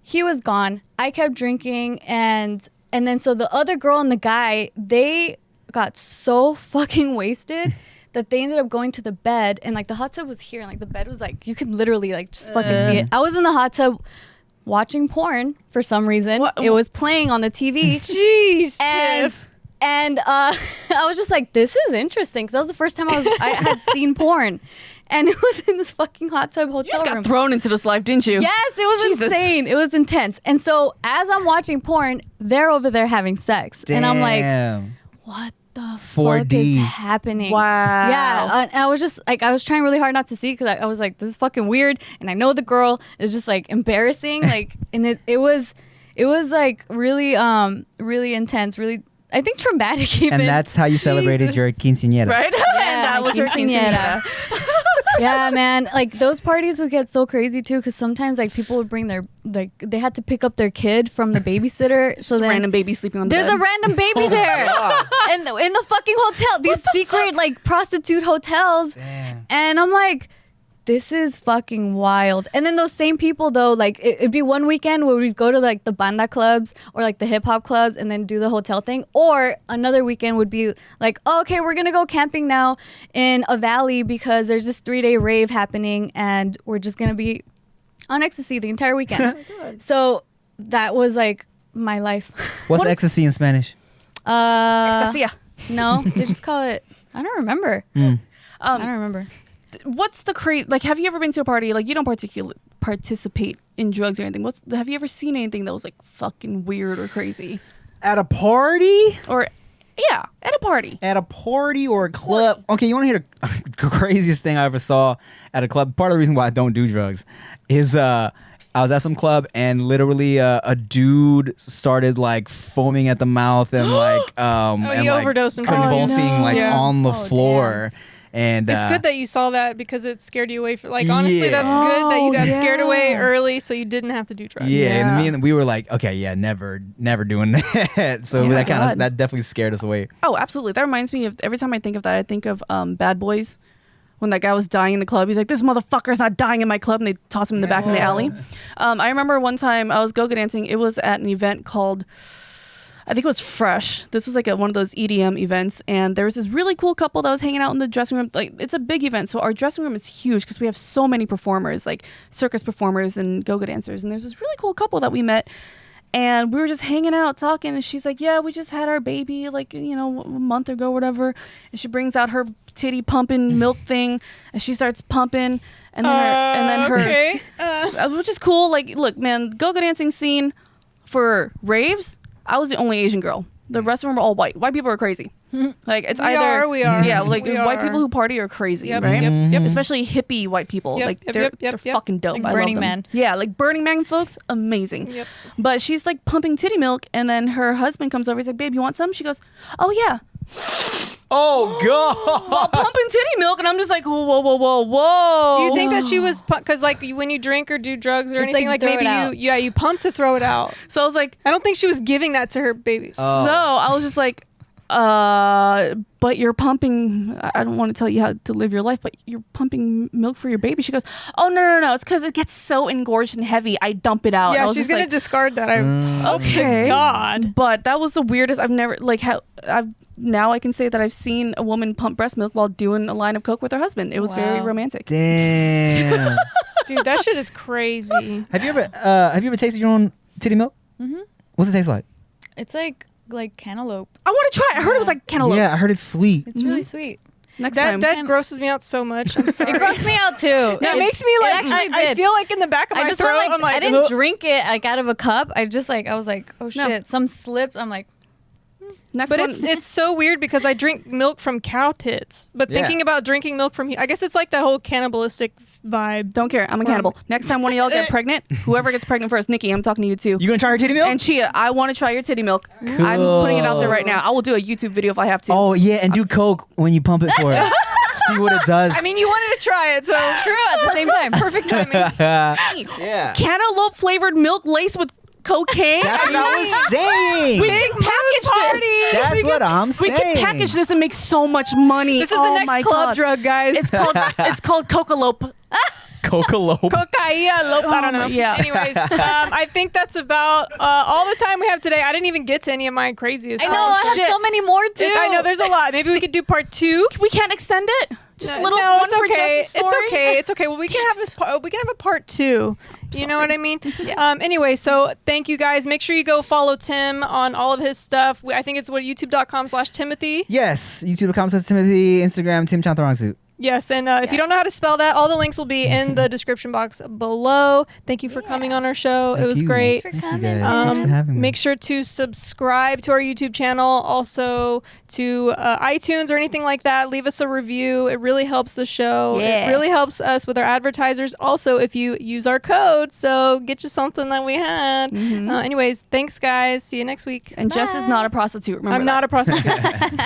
Speaker 2: He was gone. I kept drinking, and then so the other girl and the guy, they got so fucking wasted that they ended up going to the bed, and like the hot tub was here, and like the bed was like, you could literally like just fucking see it. I was in the hot tub watching porn for some reason.
Speaker 3: What?
Speaker 2: It was playing on the TV.
Speaker 1: Jeez,
Speaker 2: And
Speaker 1: Tiff.
Speaker 2: I was just like, this is interesting. 'Cause that was the first time I had seen porn. And it was in this fucking hot tub hotel
Speaker 3: You just got
Speaker 2: room.
Speaker 3: thrown into this life, didn't you?
Speaker 2: Yes, it was
Speaker 3: Jesus.
Speaker 2: insane. It was intense. And so as I'm watching porn, they're over there having sex. And I'm like,
Speaker 4: Damn.
Speaker 2: what the
Speaker 4: 4D.
Speaker 2: fuck is happening?
Speaker 3: Wow.
Speaker 2: Yeah. And I was just like, I was trying really hard not to see, because I was like, this is fucking weird. And I know the girl is just like embarrassing. Like, and it was like really, really intense, really, I think traumatic even.
Speaker 4: And that's how you celebrated
Speaker 2: Jesus.
Speaker 4: your quinceañera.
Speaker 3: Right?
Speaker 2: Yeah,
Speaker 3: And that
Speaker 2: my
Speaker 3: was her
Speaker 2: quinceañera.
Speaker 3: quinceañera.
Speaker 2: Yeah, man. Like those parties would get so crazy too, because sometimes like people would bring their, like they had to pick up their kid from the babysitter.
Speaker 3: Just
Speaker 2: So
Speaker 3: a
Speaker 2: then
Speaker 3: random baby sleeping on the
Speaker 2: there's
Speaker 3: bed.
Speaker 2: a random baby there, and in the fucking hotel, these secret like prostitute hotels.
Speaker 4: Damn.
Speaker 2: And I'm like, this is fucking wild. And then those same people though, like it'd be one weekend where we'd go to like the banda clubs or like the hip hop clubs and then do the hotel thing. Or another weekend would be like, oh, okay, we're gonna go camping now in a valley because there's this 3-day rave happening, and we're just gonna be on ecstasy the entire weekend. So that was like my life.
Speaker 4: What's ecstasy in Spanish?
Speaker 3: Ecstasía.
Speaker 2: No, they just call it, I don't remember.
Speaker 4: Mm.
Speaker 2: I don't remember.
Speaker 3: What's the crazy? Like, have you ever been to a party? Like, you don't participate in drugs or anything. Have you ever seen anything that was like fucking weird or crazy?
Speaker 4: At a party?
Speaker 3: Or, yeah, at a party.
Speaker 4: At a party or a club? Okay, you want to hear the craziest thing I ever saw at a club? Part of the reason why I don't do drugs is I was at some club, and literally a dude started like foaming at the mouth and like
Speaker 1: you overdosed and
Speaker 4: convulsing
Speaker 1: no.
Speaker 4: like
Speaker 1: Yeah.
Speaker 4: on the
Speaker 2: Oh,
Speaker 4: floor. And
Speaker 1: It's good that you saw that because it scared you away from. Like honestly,
Speaker 4: Yeah.
Speaker 1: that's good that you got
Speaker 3: Oh,
Speaker 1: scared away
Speaker 3: yeah.
Speaker 1: early, so you didn't have to do drugs.
Speaker 4: yeah, and we were like, okay, yeah, never doing that. So
Speaker 3: Oh my
Speaker 4: that
Speaker 3: God.
Speaker 4: that definitely scared us away.
Speaker 3: Oh, absolutely. That reminds me of every time I think of that, I think of Bad Boys. When that guy was dying in the club, he's like, "This motherfucker's not dying in my club," and they toss him in the back of the alley. I remember one time I was go-go dancing. It was at an event called, I think it was Fresh. This was like one of those EDM events, and there was this really cool couple that was hanging out in the dressing room. Like, it's a big event, so our dressing room is huge because we have so many performers, like circus performers and go-go dancers. And there's this really cool couple that we met. And we were just hanging out talking, and she's like, "Yeah, we just had our baby like, a month ago, whatever." And she brings out her titty pumping milk thing, and she starts pumping, and then her,
Speaker 1: Okay.
Speaker 3: which is cool. Like, look, man, go-go dancing scene for raves. I was the only Asian girl. The rest of them were all white. White people are crazy. Like, it's
Speaker 1: We are.
Speaker 3: yeah, like
Speaker 1: We
Speaker 3: white
Speaker 1: are.
Speaker 3: people who party are crazy,
Speaker 1: Yep,
Speaker 3: right?
Speaker 1: yep.
Speaker 3: Especially hippie white people.
Speaker 1: Yep,
Speaker 3: Like
Speaker 1: yep,
Speaker 3: they're
Speaker 1: yep, yep,
Speaker 3: they're
Speaker 1: yep.
Speaker 3: fucking dope.
Speaker 2: Like
Speaker 3: I love
Speaker 2: Burning
Speaker 3: them.
Speaker 2: Man.
Speaker 3: Yeah, like Burning Man folks, amazing.
Speaker 1: Yep.
Speaker 3: But she's like pumping titty milk, and then her husband comes over. He's like, "Babe, you want some?" She goes, "Oh yeah."
Speaker 4: Oh
Speaker 3: While
Speaker 4: god!
Speaker 3: pumping titty milk, and I'm just like, whoa, whoa, whoa, whoa, whoa.
Speaker 1: Do you think that she was because like when you drink or do drugs or
Speaker 2: It's
Speaker 1: anything
Speaker 2: like
Speaker 1: like
Speaker 2: throw it
Speaker 1: maybe
Speaker 2: out.
Speaker 1: you pump to throw it out?
Speaker 3: So I was like,
Speaker 1: I don't think she was giving that to her babies.
Speaker 4: Oh.
Speaker 3: so I was just like, but you're pumping. I don't want to tell you how to live your life, but you're pumping milk for your baby. She goes, "Oh no, it's because it gets so engorged and heavy. I dump it out." And I
Speaker 1: Yeah,
Speaker 3: was
Speaker 1: she's
Speaker 3: just
Speaker 1: gonna
Speaker 3: like,
Speaker 1: discard that. I hope
Speaker 3: okay.
Speaker 1: to God.
Speaker 3: But that was the weirdest. I've never like how I've now I can say that I've seen a woman pump breast milk while doing a line of coke with her husband. It was very
Speaker 2: Wow.
Speaker 3: romantic.
Speaker 4: Damn.
Speaker 1: Dude, that shit is crazy.
Speaker 4: Have you ever tasted your own titty milk?
Speaker 2: Mm-hmm.
Speaker 4: What's it taste like?
Speaker 2: It's like cantaloupe.
Speaker 3: I want to try it. I heard it was like cantaloupe.
Speaker 4: Yeah, I heard it's sweet.
Speaker 2: It's really sweet.
Speaker 3: Next
Speaker 1: That
Speaker 3: time.
Speaker 1: that grosses me out so much. I'm sorry.
Speaker 2: It grossed me out too.
Speaker 1: It makes me like
Speaker 2: actually
Speaker 1: I
Speaker 2: did.
Speaker 1: feel like in the back of my
Speaker 2: I just
Speaker 1: throat.
Speaker 2: went like,
Speaker 1: I'm like
Speaker 2: I didn't drink it like out of a cup. I was like, oh
Speaker 3: No.
Speaker 2: shit, some slipped. I'm like,
Speaker 3: Next
Speaker 1: But
Speaker 3: one.
Speaker 1: it's so weird because I drink milk from cow tits. But
Speaker 4: Yeah.
Speaker 1: thinking about drinking milk from, I guess it's like that whole cannibalistic vibe.
Speaker 3: Don't care. I'm a cannibal. Next time one of y'all get pregnant, whoever gets pregnant first, Nikki, I'm talking to you too.
Speaker 4: You gonna try her titty milk?
Speaker 3: And Chia, I want to try your titty milk. I'm putting it out there right now. I will do a YouTube video if I have to.
Speaker 4: Oh yeah, and do coke when you pump it for it. See what it does.
Speaker 1: I mean, you wanted to try it, so
Speaker 2: true at the same time.
Speaker 1: perfect timing.
Speaker 4: yeah.
Speaker 3: Cantaloupe flavored milk laced with cocaine.
Speaker 4: That's what I was saying.
Speaker 3: We can package this.
Speaker 4: That's what I'm
Speaker 3: We
Speaker 4: saying.
Speaker 3: can package this and make so much money.
Speaker 1: This is
Speaker 3: Oh
Speaker 1: the
Speaker 3: my
Speaker 1: next club
Speaker 3: God.
Speaker 1: drug, guys.
Speaker 3: It's called Cocalope.
Speaker 4: Coca-Lope.
Speaker 1: Cocaine. I don't know.
Speaker 3: yeah.
Speaker 1: Anyways, I think that's about all the time we have today. I didn't even get to any of my craziest.
Speaker 2: I know. I have
Speaker 1: shit.
Speaker 2: so many more too.
Speaker 1: I know there's a lot. Maybe we could do part 2.
Speaker 3: We can't extend it. Just a little
Speaker 1: no,
Speaker 3: one
Speaker 1: it's
Speaker 3: for
Speaker 1: okay.
Speaker 3: Jess's story.
Speaker 1: It's okay. It's okay. Well, we can have a part 2. You know what I mean? Anyway, so thank you guys. Make sure you go follow Tim on all of his stuff. I think it's youtube.com/Timothy.
Speaker 4: Yes, YouTube.com/Timothy, Instagram Tim Chantarangsu.
Speaker 1: Yes, and if you don't know how to spell that, all the links will be in the description box below. Thank you for coming on our show. It was great.
Speaker 2: Thanks for
Speaker 4: Thank
Speaker 2: coming.
Speaker 4: you guys. Thanks for having me.
Speaker 1: Make sure to subscribe to our YouTube channel, also to iTunes or anything like that. Leave us a review. It really helps the show.
Speaker 3: Yeah.
Speaker 1: It really helps us with our advertisers. Also, if you use our code, so get you something that we had. Anyways, thanks, guys. See you next week.
Speaker 3: And Jess is not a prostitute. Remember
Speaker 1: I'm
Speaker 3: that.
Speaker 1: not a prostitute.